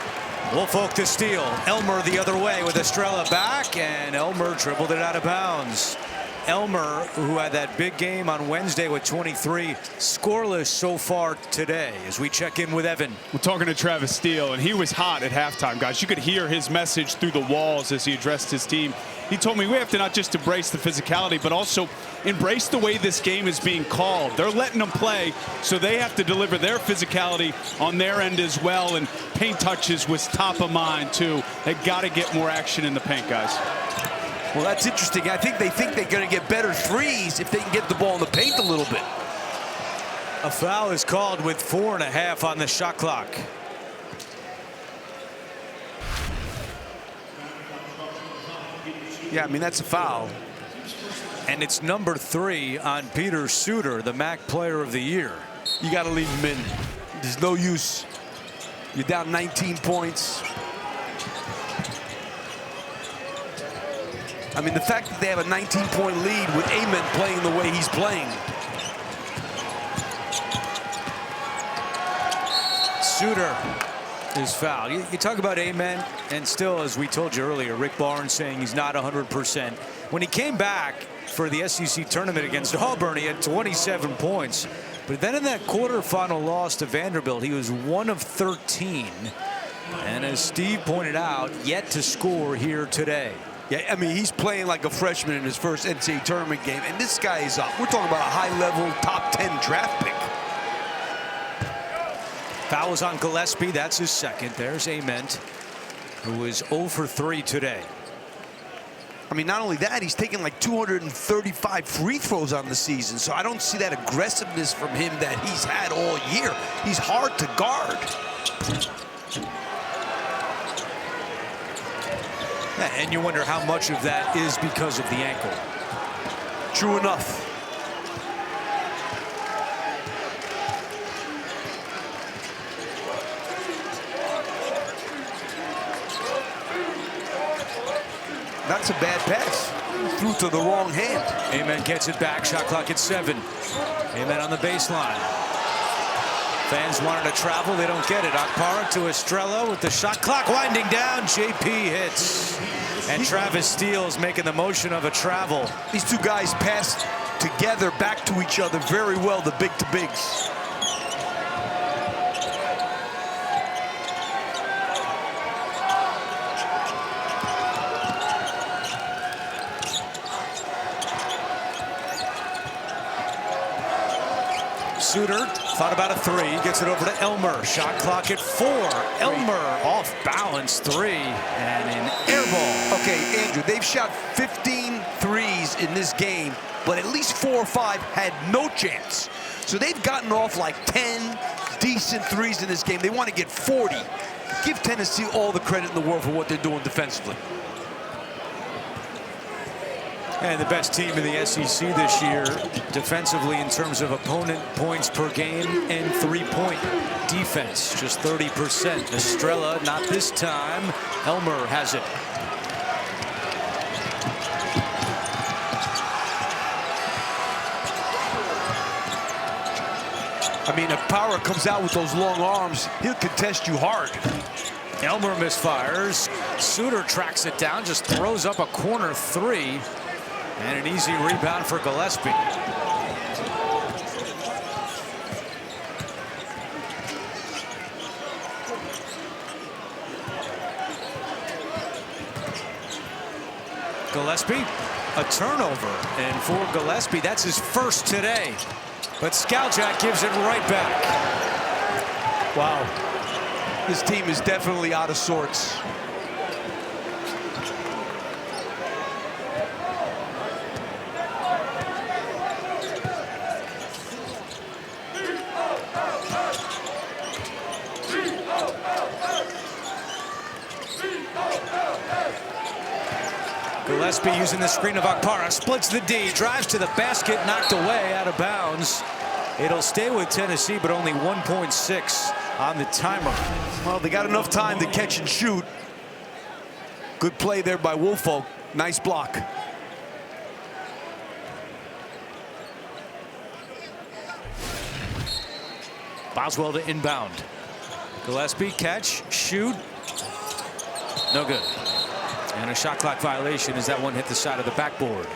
Speaker 1: Woolfolk to steal. Elmer the other way with Estrella back, and Elmer dribbled it out of bounds. Elmer, who had that big game on Wednesday with 23, scoreless so far today as we check in with Evan.
Speaker 3: We're talking to Travis Steele, and he was hot at halftime, guys. You could hear his message through the walls as he addressed his team. He told me we have to not just embrace the physicality, but also embrace the way this game is being called. They're letting them play, so they have to deliver their physicality on their end as well, and paint touches was top of mind, too. They got to get more action in the paint, guys.
Speaker 2: Well, that's interesting. I think they're going to get better threes if they can get the ball in the paint a little bit.
Speaker 1: A foul is called with 4.5 on the shot clock.
Speaker 2: Yeah, I mean, that's a foul.
Speaker 1: And it's number 3 on Peter Suter, the MAC Player of the Year.
Speaker 2: You got to leave him in. There's no use. You're down 19 points. I mean, the fact that they have a 19-point lead with Amen playing the way he's playing.
Speaker 1: Suter is fouled. You talk about Amen, and still, as we told you earlier, Rick Barnes saying he's not 100%. When he came back for the SEC tournament against Auburn, he had 27 points. But then in that quarterfinal loss to Vanderbilt, he was 1 of 13. And as Steve pointed out, yet to score here today.
Speaker 2: Yeah, I mean, he's playing like a freshman in his first NCAA tournament game, and this guy is up. We're talking about a high-level top 10 draft pick.
Speaker 1: Foul was on Gillespie. That's his second. There's Ament, who is 0 for 3 today.
Speaker 2: I mean, not only that, he's taken like 235 free throws on the season, so I don't see that aggressiveness from him that he's had all year. He's hard to guard.
Speaker 1: Yeah, and you wonder how much of that is because of the ankle.
Speaker 2: True enough. That's a bad pass. Threw to the wrong hand.
Speaker 1: Amen gets it back. Shot clock at 7. Amen on the baseline. Fans wanted to travel. They don't get it. Okpara to Estrella with the shot clock winding down. JP hits. And Travis Steele's making the motion of a travel.
Speaker 2: These two guys pass together back to each other very well, the big to bigs.
Speaker 1: Suter thought about a 3, gets it over to Elmer. Shot clock at 4. Elmer off balance 3 and an air ball.
Speaker 2: Okay, Andrew, they've shot 15 threes in this game, but at least 4 or 5 had no chance. So they've gotten off like 10 decent threes in this game. They want to get 40. Give Tennessee all the credit in the world for what they're doing defensively.
Speaker 1: And the best team in the SEC this year defensively in terms of opponent points per game and three-point defense, just 30%. Estrella, not this time. Elmer has it.
Speaker 2: I mean, if Power comes out with those long arms, he'll contest you hard.
Speaker 1: Elmer misfires. Suter tracks it down, just throws up a corner three. And an easy rebound for Gillespie. Gillespie, a turnover. And for Gillespie, that's his first today. But Skowjak gives it right back.
Speaker 2: Wow. This team is definitely out of sorts.
Speaker 1: Gillespie using the screen of Akpara, splits the D, drives to the basket, knocked away, out of bounds. It'll stay with Tennessee, but only 1.6 on the timer.
Speaker 2: Well, they got enough time to catch and shoot. Good play there by Woolfolk. Nice block.
Speaker 1: Boswell to inbound. Gillespie, catch, shoot. No good. And a shot clock violation as that one hit the side of the backboard.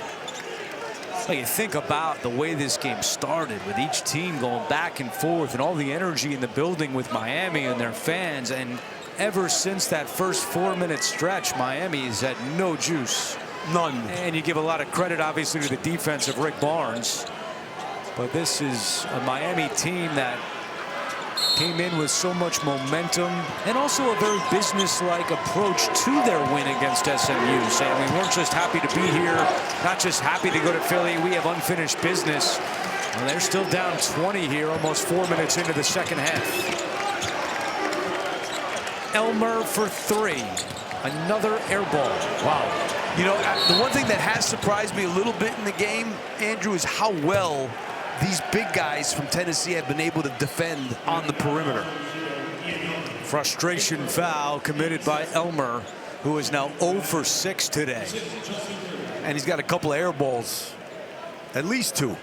Speaker 1: Well, you think about the way this game started with each team going back and forth and all the energy in the building with Miami and their fans. And ever since that first 4-minute stretch, Miami has had no juice.
Speaker 2: None.
Speaker 1: And you give a lot of credit, obviously, to the defense of Rick Barnes. But this is a Miami team that came in with so much momentum and also a very business-like approach to their win against SMU, saying we weren't just happy to be here, not just happy to go to Philly, we have unfinished business. And they're still down 20 here, almost 4 minutes into the second half. Elmer for three. Another air ball.
Speaker 2: Wow. You know, the one thing that has surprised me a little bit in the game, Andrew, is how well these big guys from Tennessee have been able to defend on the perimeter.
Speaker 1: Frustration foul committed by Elmer, who is now 0 for 6 today.
Speaker 2: And he's got a couple of air balls, at least 2.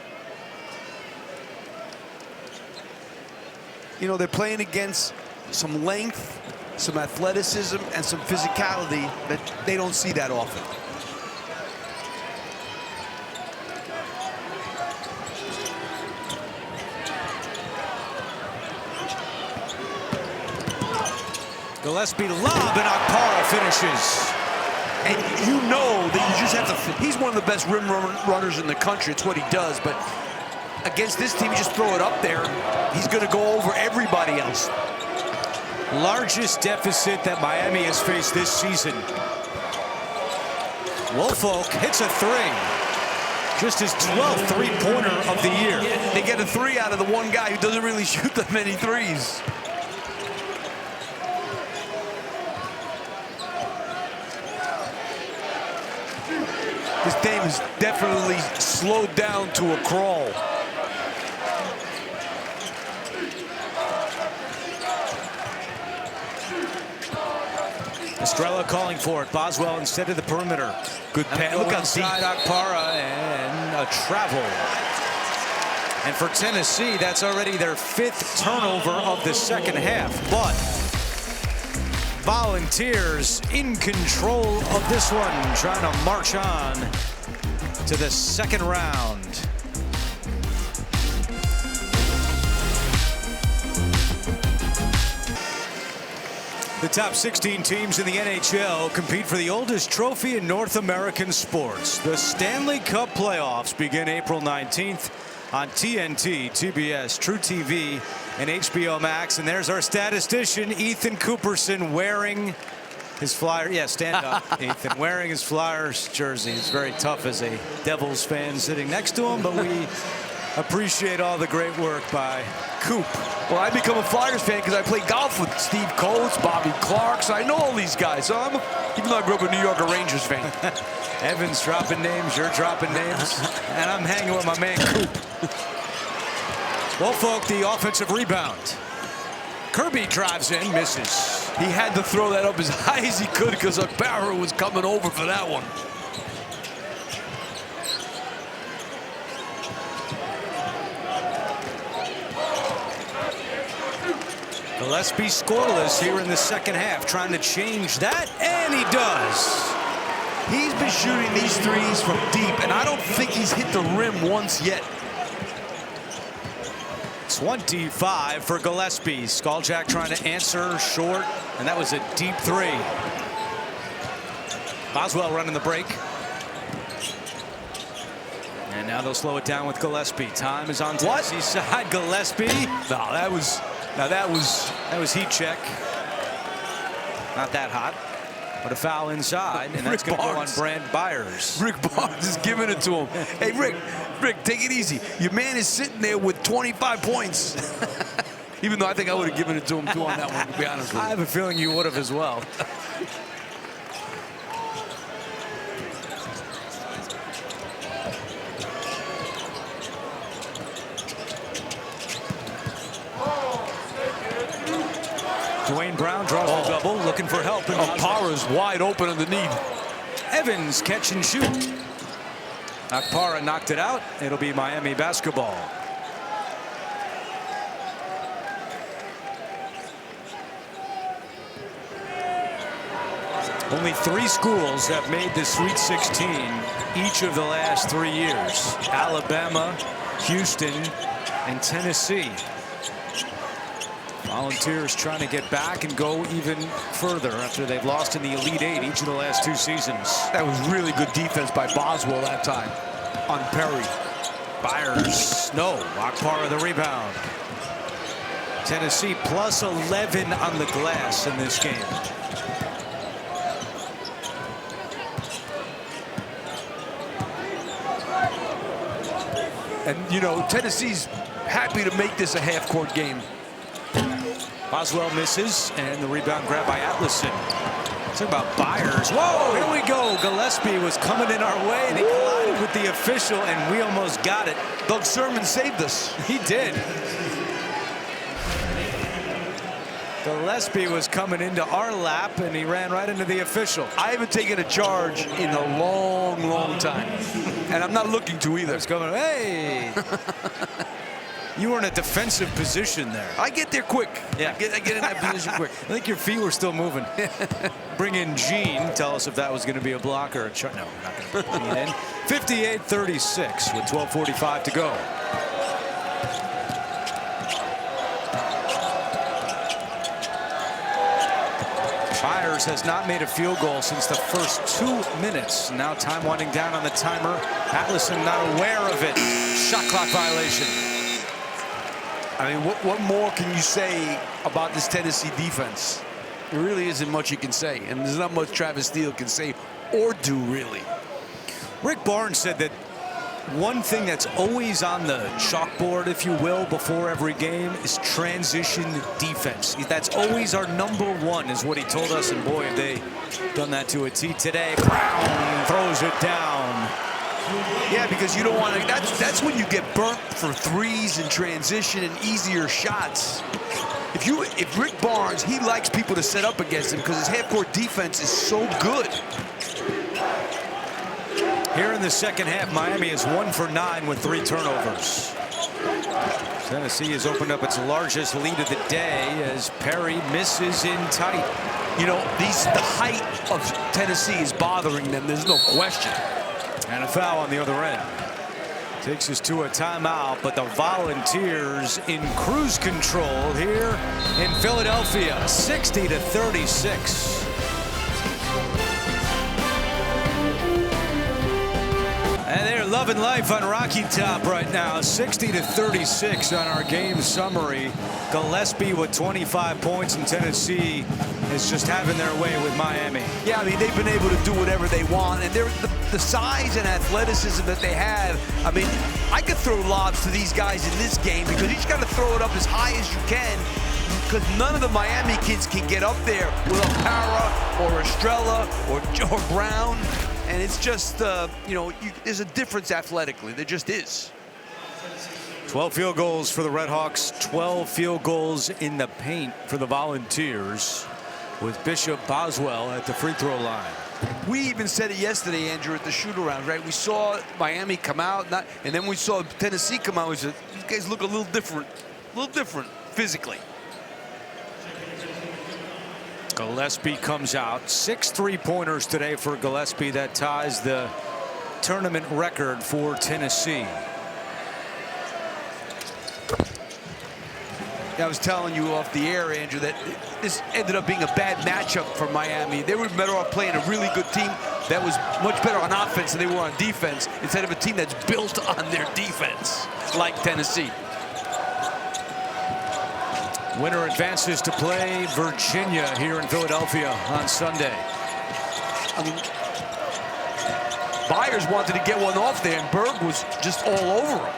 Speaker 2: You know, they're playing against some length, some athleticism, and some physicality that they don't see that often.
Speaker 1: Gillespie lob and Akpara finishes.
Speaker 2: And you know that you just have to, he's one of the best rim runners in the country. It's what he does, but against this team, you just throw it up there. He's going to go over everybody else.
Speaker 1: Largest deficit that Miami has faced this season. Woolfolk hits a three. Just his 12th three-pointer of the year.
Speaker 2: They get a three out of the one guy who doesn't really shoot that many threes. This game is definitely slowed down to a crawl.
Speaker 1: Estrella calling for it. Boswell instead of the perimeter.
Speaker 2: Good pass.
Speaker 1: Look outside Akpara and a travel. And for Tennessee, that's already their 5th turnover of the second half. But Volunteers in control of this one, trying to march on to the second round. The top 16 teams in the NHL compete for the oldest trophy in North American sports. The Stanley Cup playoffs begin April 19th on TNT, TBS, True TV, and HBO Max. And there's our statistician, Ethan Cooperson, wearing his Flyer. Yeah, stand up, Ethan, wearing his Flyers jersey. It's very tough as a Devils fan sitting next to him, but we Appreciate all the great work by Coop.
Speaker 2: Well, I become a Flyers fan because I play golf with Steve Coates, Bobby Clark, so I know all these guys. So even though I grew up a New York Rangers fan.
Speaker 1: Evan's dropping names, you're dropping names, and I'm hanging with my man Coop. Woolfolk, the offensive rebound. Kirby drives in, misses.
Speaker 2: He had to throw that up as high as he could because Barrow was coming over for that one.
Speaker 1: Gillespie scoreless here in the second half, trying to change that, and he does.
Speaker 2: He's been shooting these threes from deep, and I don't think he's hit the rim once yet.
Speaker 1: 25 for Gillespie. Skaljak trying to answer short, and that was a deep three. Boswell running the break. And now they'll slow it down with Gillespie. Time is on Tennessee's side. Gillespie.
Speaker 2: No, that was
Speaker 1: heat check. Not that hot. But a foul inside, and that's going to go on Brand Byers.
Speaker 2: Rick Barnes is giving it to him. Hey, Rick, take it easy. Your man is sitting there with 25 points. Even though I think I would have given it to him, too, on that one, to be honest with you.
Speaker 1: I have a feeling you would have as well. Dwayne Brown draws the double, looking for help.
Speaker 2: Akpara's wide open underneath.
Speaker 1: Evans catch and shoot. Akpara knocked it out. It'll be Miami basketball. Only 3 schools have made the Sweet 16 each of the last 3 years. Alabama, Houston, and Tennessee. Volunteers trying to get back and go even further after they've lost in the Elite Eight each of the last 2 seasons.
Speaker 2: That was really good defense by Boswell that time on Perry.
Speaker 1: Byers, no. Akpara the rebound. Tennessee plus 11 on the glass in this game.
Speaker 2: And, you know, Tennessee's happy to make this a half-court game.
Speaker 1: Boswell misses, and the rebound grab by Atlason. Talk about Byers. Whoa, here we go. Gillespie was coming in our way, and he collided with the official, and we almost got it.
Speaker 2: Doug Sermon saved us.
Speaker 1: He did. Gillespie was coming into our lap, and he ran right into the official.
Speaker 2: I haven't taken a charge in a long, long time. And I'm not looking to either.
Speaker 1: It's going, hey. You were in a defensive position there.
Speaker 2: I get there quick.
Speaker 1: Yeah.
Speaker 2: I get in that position quick.
Speaker 1: I think your feet were still moving. Bring in Gene. Tell us if that was going to be a block or a shot. No, we're not going to put Gene in. 58-36 with 12:45 to go. Byers has not made a field goal since the first 2 minutes. Now time winding down on the timer. Atlason not aware of it. Shot clock violation.
Speaker 2: I mean, what more can you say about this Tennessee defense? There really isn't much you can say, and there's not much Travis Steele can say or do, really.
Speaker 1: Rick Barnes said that one thing that's always on the chalkboard, if you will, before every game is transition defense. That's always our #1, is what he told us, and boy, have they done that to a T today. Brown throws it down.
Speaker 2: Yeah, because you don't want to. That's when you get burnt for threes and transition and easier shots. If Rick Barnes, he likes people to set up against him because his half-court defense is so good.
Speaker 1: Here in the second half, Miami is 1 for 9 with 3 turnovers. Tennessee has opened up its largest lead of the day as Perry misses in tight.
Speaker 2: You know, the height of Tennessee is bothering them. There's no question.
Speaker 1: And a foul on the other end. Takes us to a timeout, but the Volunteers in cruise control here in Philadelphia, 60-36. And they're loving life on Rocky Top right now. 60-36 on our game summary. Gillespie with 25 points, and Tennessee is just having their way with Miami.
Speaker 2: Yeah, I mean, they've been able to do whatever they want, and the size and athleticism that they have. I mean, I could throw lobs to these guys in this game because you just got to throw it up as high as you can, because none of the Miami kids can get up there with a Para or Estrella or Brown. And it's just, you know, there's a difference athletically. There just is.
Speaker 1: 12 field goals for the Red Hawks, 12 field goals in the paint for the Volunteers, with Bishop Boswell at the free throw line.
Speaker 2: We even said it yesterday, Andrew, at the shoot-around, right? We saw Miami come out, and then we saw Tennessee come out. We said, these guys look a little different physically.
Speaker 1: Gillespie comes out. 6 3-pointers today for Gillespie. That ties the tournament record for Tennessee.
Speaker 2: I was telling you off the air, Andrew, that this ended up being a bad matchup for Miami. They were better off playing a really good team that was much better on offense than they were on defense, instead of a team that's built on their defense, like Tennessee.
Speaker 1: Winner advances to play Virginia here in Philadelphia on Sunday.
Speaker 2: I mean, Byers wanted to get one off there, and Berg was just all over him.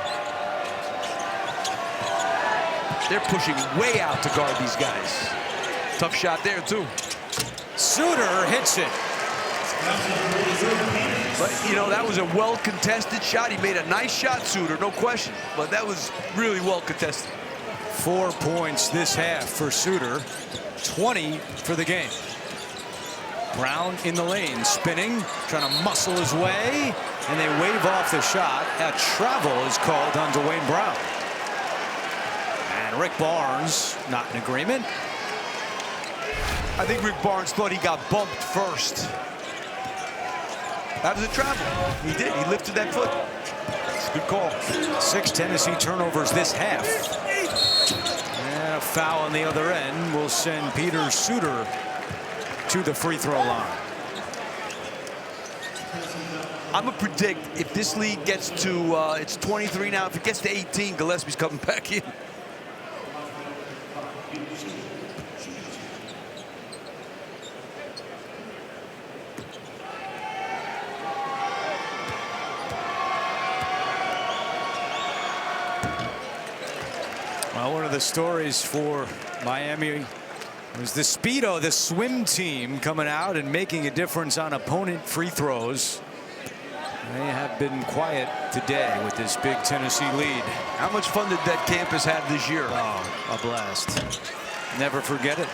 Speaker 2: They're pushing way out to guard these guys. Tough shot there, too.
Speaker 1: Suter hits it.
Speaker 2: But, you know, that was a well-contested shot. He made a nice shot, Suter, no question. But that was really well-contested.
Speaker 1: 4 points this half for Suter. 20 for the game. Brown in the lane, spinning, trying to muscle his way, and they wave off the shot. A travel is called on Dwayne Brown. And Rick Barnes not in agreement.
Speaker 2: I think Rick Barnes thought he got bumped first. That was a travel. He did. He lifted that foot. It's a good call.
Speaker 1: 6 Tennessee turnovers this half. And a foul on the other end will send Peter Suter to the free throw line.
Speaker 2: I'm going to predict if this league gets to, it's 23 now, if it gets to 18, Gillespie's coming back in.
Speaker 1: Well, one of the stories for Miami was the Speedo, the swim team, coming out and making a difference on opponent free throws. They have been quiet today with this big Tennessee lead.
Speaker 2: How much fun did that campus have this year?
Speaker 1: Oh, a blast. Never forget it.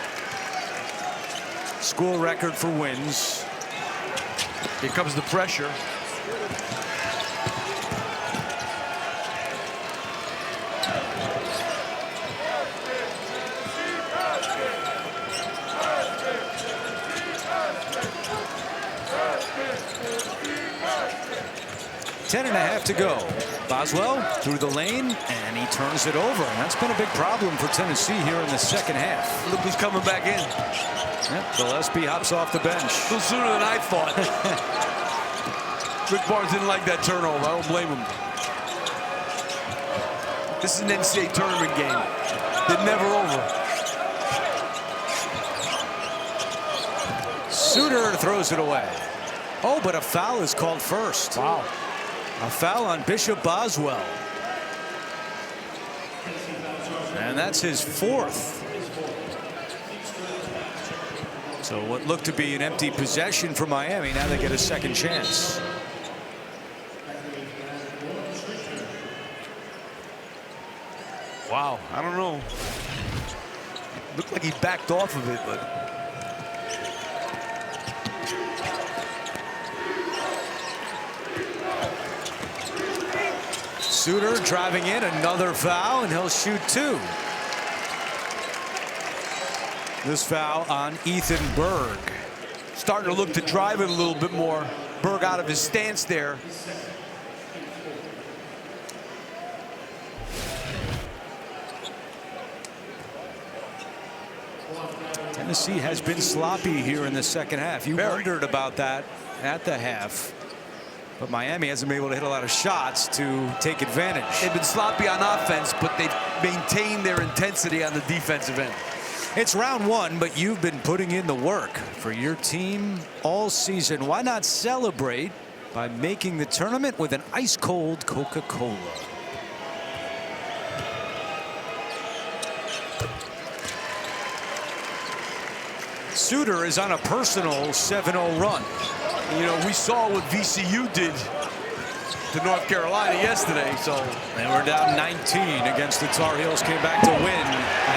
Speaker 1: School record for wins.
Speaker 2: Here comes the pressure.
Speaker 1: Ten and a half to go. Boswell through the lane, and he turns it over. And that's been a big problem for Tennessee here in the second half.
Speaker 2: Look who's coming back in.
Speaker 1: Yep, Gillespie hops off the bench.
Speaker 2: A little sooner than I thought. Rick Barnes didn't like that turnover. I don't blame him. This is an NCAA tournament game. They're never over.
Speaker 1: Suter throws it away. Oh, but a foul is called first.
Speaker 6: Wow.
Speaker 1: A foul on Bishop Boswell. And that's his 4th. So what looked to be an empty possession for Miami, now they get a second chance.
Speaker 2: Wow, I don't know. Looked like he backed off of it, but.
Speaker 1: Suter driving in, another foul, and he'll shoot 2. This foul on Ethan Berg.
Speaker 2: Starting to look to drive it a little bit more. Berg out of his stance there.
Speaker 1: Tennessee has been sloppy here in the second half. You wondered about that at the half. But Miami hasn't been able to hit a lot of shots to take advantage.
Speaker 2: They've been sloppy on offense, but they've maintained their intensity on the defensive end.
Speaker 1: It's round one, but you've been putting in the work for your team all season. Why not celebrate by making the tournament with an ice-cold Coca-Cola? Suter is on a personal 7-0 run.
Speaker 2: You know, we saw what VCU did to North Carolina yesterday, so.
Speaker 1: They were down 19 against the Tar Heels, came back to win.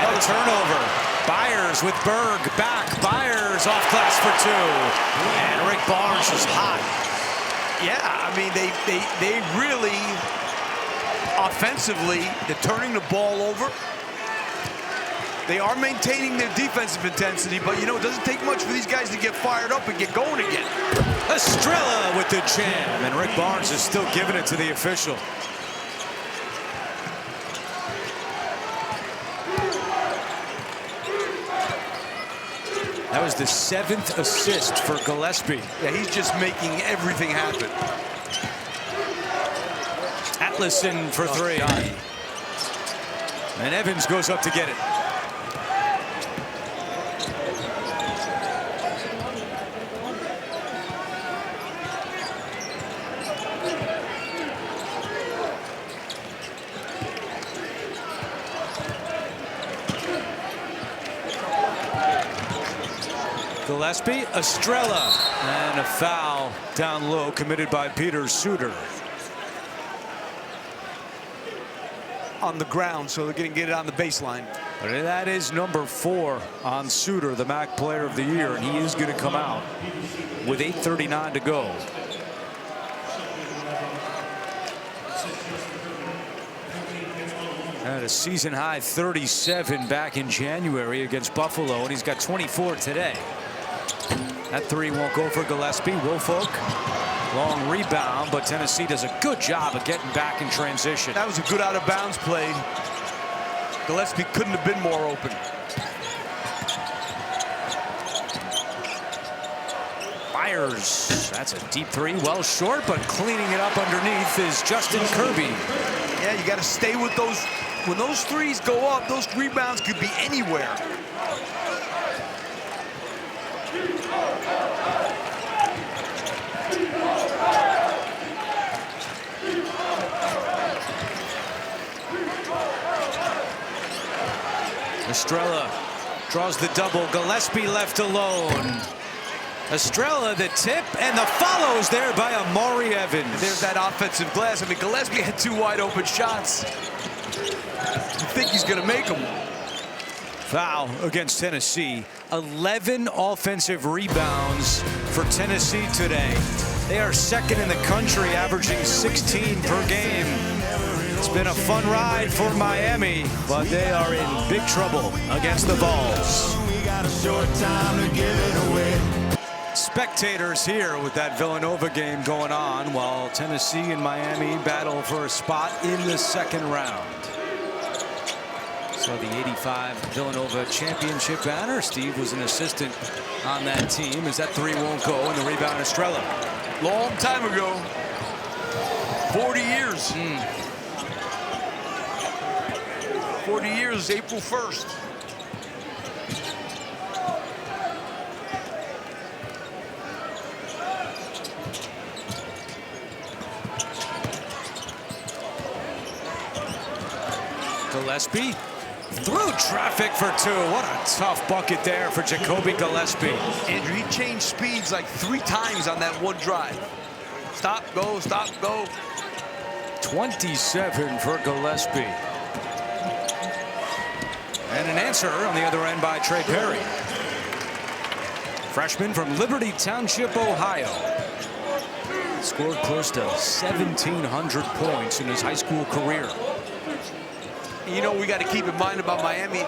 Speaker 1: Another turnover. Byers with Berg back. Byers off glass for 2. And Rick Barnes is hot.
Speaker 2: Yeah, I mean, they really, offensively, they're turning the ball over. They are maintaining their defensive intensity, but, you know, it doesn't take much for these guys to get fired up and get going again.
Speaker 1: Estrella with the jam, and Rick Barnes is still giving it to the official. That was the 7th assist for Gillespie.
Speaker 2: Yeah, he's just making everything happen.
Speaker 1: Atlason for 3. And Evans goes up to get it. Gillespie, Estrella, and a foul down low committed by Peter Suter.
Speaker 2: On the ground, so they're going to get it on the baseline.
Speaker 1: But that is number 4 on Suter, the MAC Player of the Year, and he is going to come out with 8:39 to go. Had a season-high 37 back in January against Buffalo, and he's got 24 today. That 3 won't go for Gillespie. Woolfolk, long rebound, but Tennessee does a good job of getting back in transition.
Speaker 2: That was a good out-of-bounds play. Gillespie couldn't have been more open.
Speaker 1: Byers, that's a deep 3, well short, but cleaning it up underneath is Justin Kirby.
Speaker 2: Yeah, you got to stay with those. When those 3s go up, those rebounds could be anywhere.
Speaker 1: Estrella draws the double. Gillespie left alone. Estrella the tip, and the follows there by Amari Evans.
Speaker 2: And there's that offensive glass. I mean, Gillespie had 2 wide open shots. You think he's going to make them.
Speaker 1: Foul against Tennessee. 11 offensive rebounds for Tennessee today. They are 2nd in the country, averaging 16 per game. It's been a fun ride for Miami, but they are in big trouble against the Vols. We got a short time to give it away. Spectators here with that Villanova game going on while Tennessee and Miami battle for a spot in the 2nd round. So the 85 Villanova championship banner. Steve was an assistant on that team as that 3 won't go, and the rebound Estrella.
Speaker 2: Long time ago. 40 years. 40 years, April 1st.
Speaker 1: Gillespie through traffic for 2. What a tough bucket there for Jacoby Gillespie.
Speaker 2: Andrew, he changed speeds like 3 times on that one drive. Stop, go, stop, go.
Speaker 1: 27 for Gillespie. And an answer on the other end by Trey Perry. Freshman from Liberty Township, Ohio. Scored close to 1,700 points in his high school career.
Speaker 2: You know, we got to keep in mind about Miami.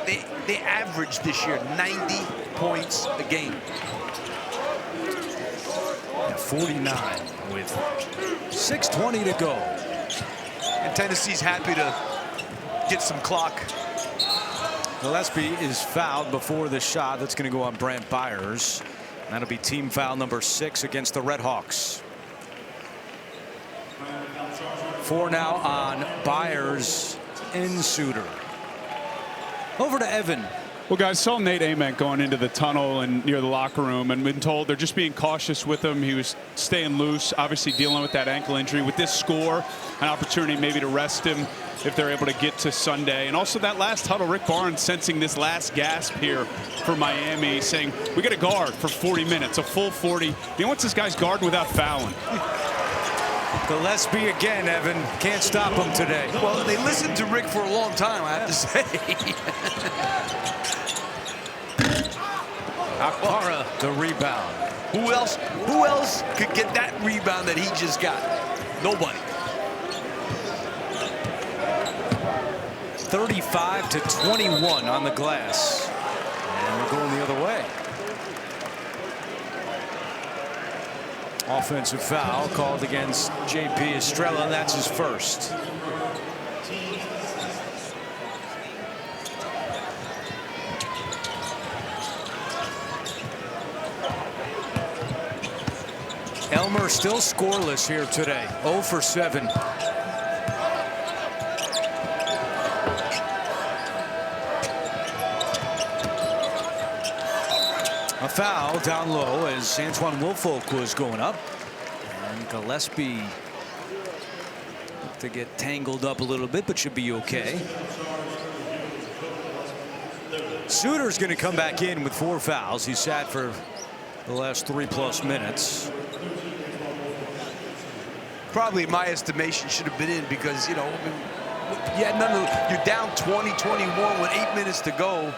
Speaker 2: They averaged this year 90 points a game.
Speaker 1: 49 with 6:20 to go.
Speaker 2: And Tennessee's happy to get some clock.
Speaker 1: Gillespie is fouled before the shot. That's going to go on Brant Byers. That'll be team foul number 6 against the Red Hawks. 4 now on Byers and Suter. Over to Evan.
Speaker 3: Well, guys, saw Nate Ament going into the tunnel and near the locker room and been told they're just being cautious with him. He was staying loose, obviously dealing with that ankle injury. With this score, an opportunity maybe to rest him if they're able to get to Sunday. And also that last huddle, Rick Barnes sensing this last gasp here for Miami, saying, we got to guard for 40 minutes, a full 40. He wants this guy's guarding without fouling.
Speaker 1: Gillespie again, Evan. Can't stop him today.
Speaker 2: Well, they listened to Rick for a long time, I have to say.
Speaker 1: Akpara, the rebound.
Speaker 2: Who else could get that rebound that he just got? Nobody.
Speaker 1: 35 to 21 on the glass. And we're going the other way. Offensive foul called against J.P. Estrella. That's his first. Elmer still scoreless here today. 0 for 7. A foul down low as Antoine Woolfolk was going up. And Gillespie to get tangled up a little bit, but should be okay. Suter's going to come back in with 4 fouls. He sat for the last 3+ minutes.
Speaker 2: Probably, in my estimation, should have been in because, you know, I mean, you're down 20-21 with 8 minutes to go.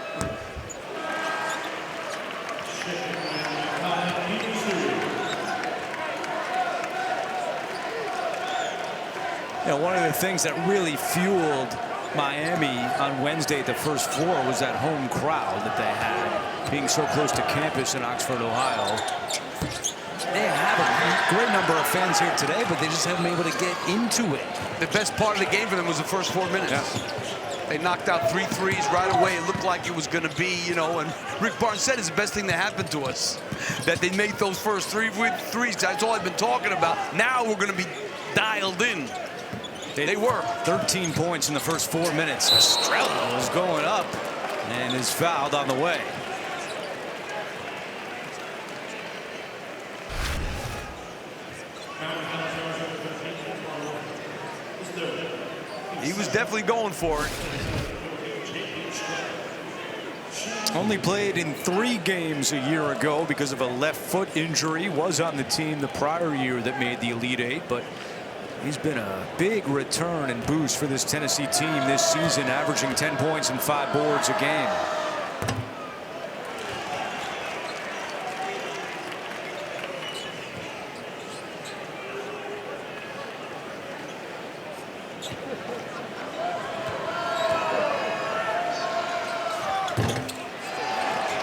Speaker 1: You know, one of the things that really fueled Miami on Wednesday at the first floor was that home crowd that they had, being so close to campus in Oxford, Ohio. They have a great number of fans here today, but they just haven't been able to get into it.
Speaker 2: The best part of the game for them was the first 4 minutes.
Speaker 1: Yeah.
Speaker 2: They knocked out 3 threes right away. It looked like it was going to be, you know, and Rick Barnes said it's the best thing that happened to us, that they made those first 3 threes. That's all I've been talking about. Now we're going to be dialed in. They were.
Speaker 1: 13 points in the first 4 minutes. Estrella was going up and is fouled on the way.
Speaker 2: He was definitely going for it.
Speaker 1: Only played in 3 games a year ago because of a left foot injury. Was on the team the prior year that made the Elite 8, but he's been a big return and boost for this Tennessee team this season, averaging 10 points and 5 boards a game.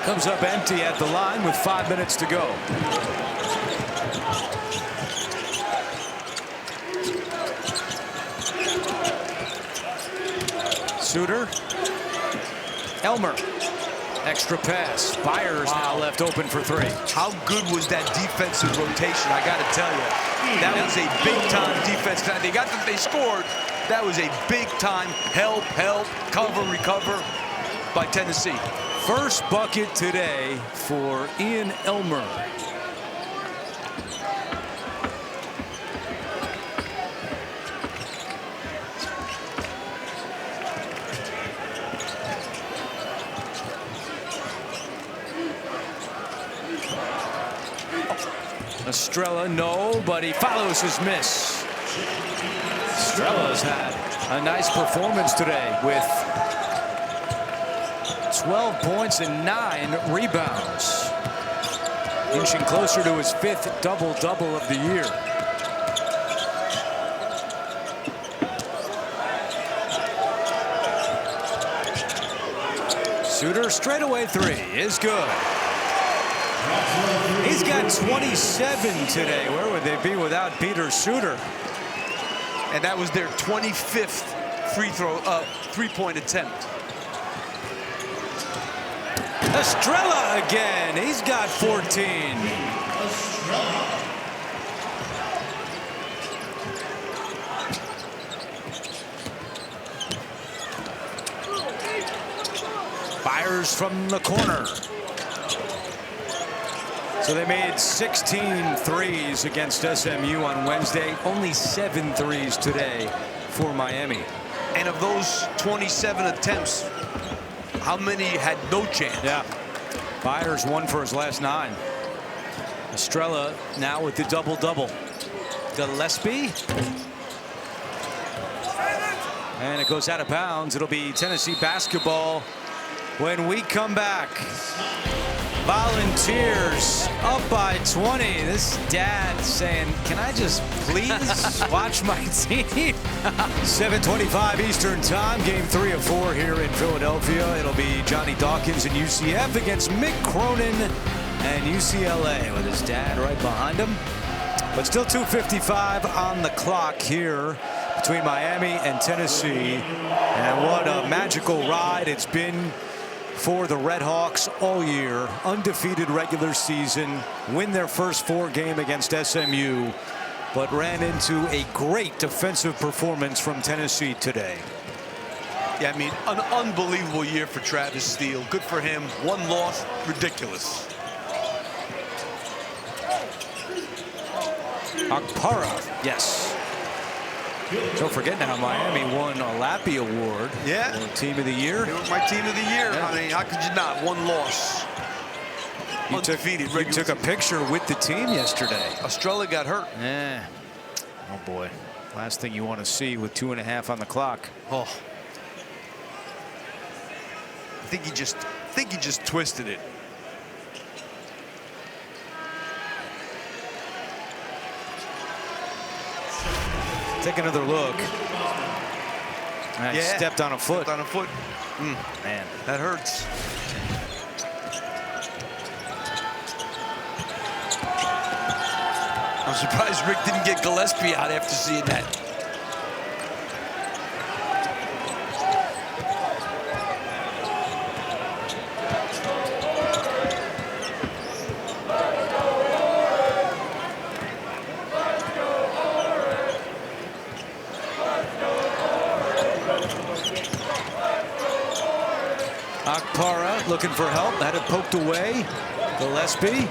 Speaker 1: Comes up empty at the line with 5 minutes to go. Suter. Elmer. Extra pass. Byers now left open for 3.
Speaker 2: How good was that defensive rotation? I got to tell you, that was a big-time defense. They scored. That was a big-time help, cover, recover by Tennessee.
Speaker 1: First bucket today for Ian Elmer. Estrella, no, but he follows his miss. Estrella's had a nice performance today with 12 points and 9 rebounds. Inching closer to his 5th double-double of the year. Suter straightaway 3 is good. He's got 27 today. Where would they be without Peter Suter?
Speaker 2: And that was their 25th three-point attempt.
Speaker 1: Estrella again. He's got 14. Fires from the corner. So they made 16 threes against SMU on Wednesday. Only 7 threes today for Miami.
Speaker 2: And of those 27 attempts, how many had no chance?
Speaker 1: Yeah. Byers 1 for his last 9. Estrella now with the double-double. Gillespie. And it goes out of bounds. It'll be Tennessee basketball when we come back. Volunteers up by 20. This dad saying, can I just please watch my team? 7:25 Eastern time. Game 3 of 4 here in Philadelphia. It'll be Johnny Dawkins and UCF against Mick Cronin and UCLA with his dad right behind him. But still 2:55 on the clock here between Miami and Tennessee. And what a magical ride it's been for the Red Hawks all year. Undefeated regular season, win their first 4 game against SMU, but ran into a great defensive performance from Tennessee today.
Speaker 2: Yeah, I mean, an unbelievable year for Travis Steele. Good for him. 1 loss, ridiculous.
Speaker 1: Akpara, yes. Don't forget now, Miami won a Lappy Award.
Speaker 2: Yeah.
Speaker 1: For Team of the Year.
Speaker 2: They were my Team of the Year.
Speaker 1: Yeah.
Speaker 2: I mean, how could you not? 1 loss. Undefeated.
Speaker 1: You took a picture with the team yesterday.
Speaker 2: Estrella got hurt.
Speaker 1: Yeah. Oh boy. Last thing you want to see with 2.5 on the clock.
Speaker 2: Oh. I think he just twisted it.
Speaker 1: Take another look. He stepped on a foot.
Speaker 2: Stepped on a foot.
Speaker 1: Man,
Speaker 2: that hurts. I'm surprised Rick didn't get Gillespie out after seeing that.
Speaker 1: Akpara looking for help. Had it poked away. Gillespie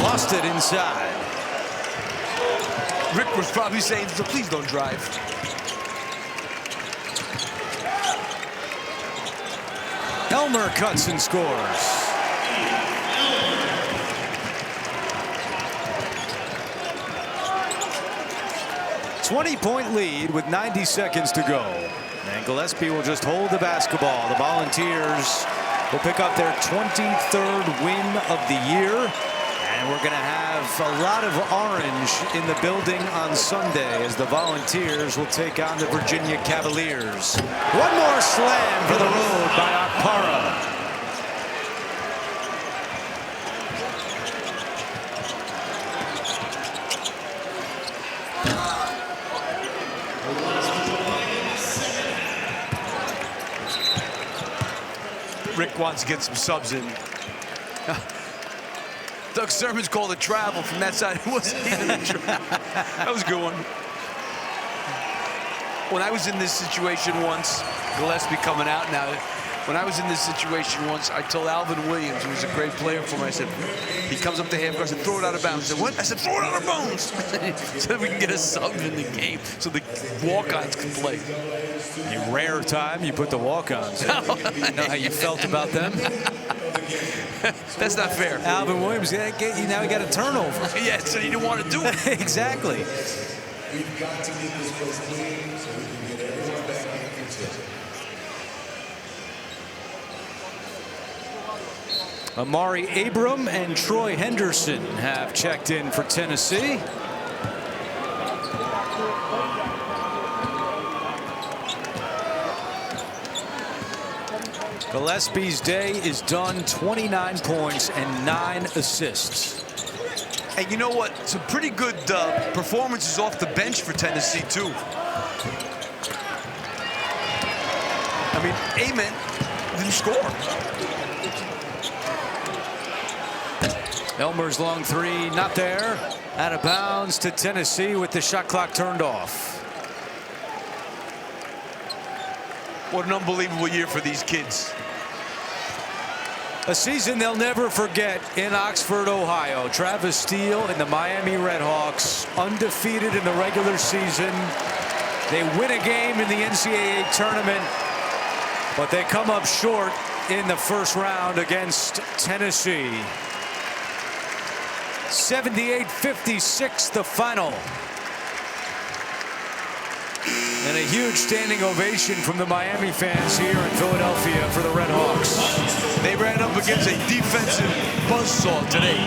Speaker 1: lost it inside.
Speaker 2: Rick was probably saying, so please don't drive.
Speaker 1: Elmer cuts and scores. A 20-point lead with 90 seconds to go. And Gillespie will just hold the basketball. The Volunteers will pick up their 23rd win of the year. And we're going to have a lot of orange in the building on Sunday as the Volunteers will take on the Virginia Cavaliers. One more slam for the road by Akpara.
Speaker 2: Rick wants to get some subs in. Doug Sermon's called a travel from that side. It wasn't even a travel. That was a good one. When I was in this situation once, Gillespie coming out now. When I was in this situation once, I told Alvin Williams, who was a great player for me, I said, he comes up to half court, I said, throw it out of bounds. I said, what? I said, throw it out of bounds. So that we can get a sub in the game so the walk-ons can play.
Speaker 1: A rare time you put the walk-ons in. You know how you felt about them?
Speaker 2: That's not fair.
Speaker 1: Alvin Williams, now he got a turnover.
Speaker 2: Yeah, so he didn't want to do it.
Speaker 1: Exactly.
Speaker 8: We've got to make this place clean so we can get everyone back into it.
Speaker 1: Amari Abram and Troy Henderson have checked in for Tennessee. Gillespie's day is done, 29 points and 9 assists.
Speaker 2: And you know what? Some pretty good performances off the bench for Tennessee, too. I mean, Amen didn't score.
Speaker 1: Elmer's long three, not there. Out of bounds to Tennessee with the shot clock turned off.
Speaker 2: What an unbelievable year for these kids.
Speaker 1: A season they'll never forget in Oxford, Ohio. Travis Steele and the Miami Redhawks, undefeated in the regular season. They win a game in the NCAA tournament, but they come up short in the first round against Tennessee. 78-56 the final. And a huge standing ovation from the Miami fans here in Philadelphia for the Redhawks.
Speaker 2: They ran up against a defensive buzzsaw today.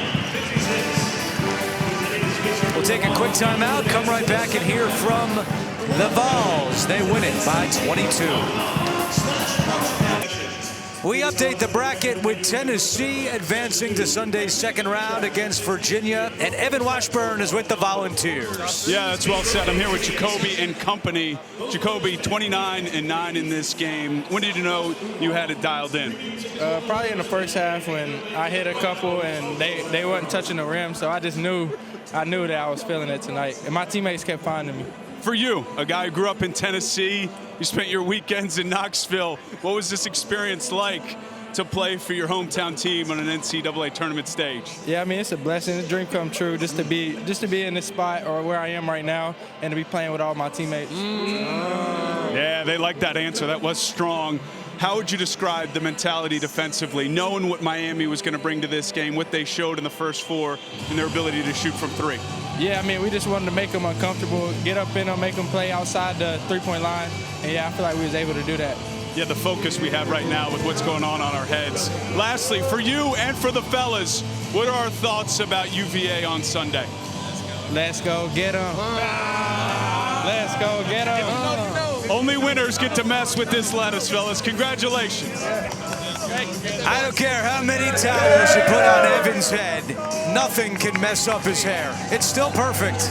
Speaker 1: We'll take a quick timeout, come right back and hear from the Vols. They win it by 22. We update the bracket with Tennessee advancing to Sunday's second round against Virginia, and Evan Washburn is with the Volunteers.
Speaker 3: Yeah, that's well said. I'm here with Jacoby and company. Jacoby, 29-9 in this game. When did you know you had it dialed in?
Speaker 7: Probably in the first half when I hit a couple and they wasn't touching the rim, so I knew that I was feeling it tonight, and my teammates kept finding me.
Speaker 3: For you, a guy who grew up in Tennessee, you spent your weekends in Knoxville. What was this experience like to play for your hometown team on an NCAA tournament stage?
Speaker 7: Yeah, I mean, it's a blessing, a dream come true, just to be in this spot or where I am right now and to be playing with all my teammates.
Speaker 3: Yeah, they like that answer. That was strong. How would you describe the mentality defensively, knowing what Miami was going to bring to this game, what they showed in the first four, and their ability to shoot from three?
Speaker 7: Yeah, I mean, we just wanted to make them uncomfortable, get up in them, make them play outside the three-point line, and yeah, I feel like we was able to do that.
Speaker 3: Yeah, the focus we have right now with what's going on our heads. Lastly, for you and for the fellas, what are our thoughts about UVA on Sunday?
Speaker 7: Let's go get them. Let's go get them.
Speaker 3: Only winners get to mess with this lettuce, fellas. Congratulations.
Speaker 1: I don't care how many towels you put on Evan's head, nothing can mess up his hair. It's still perfect.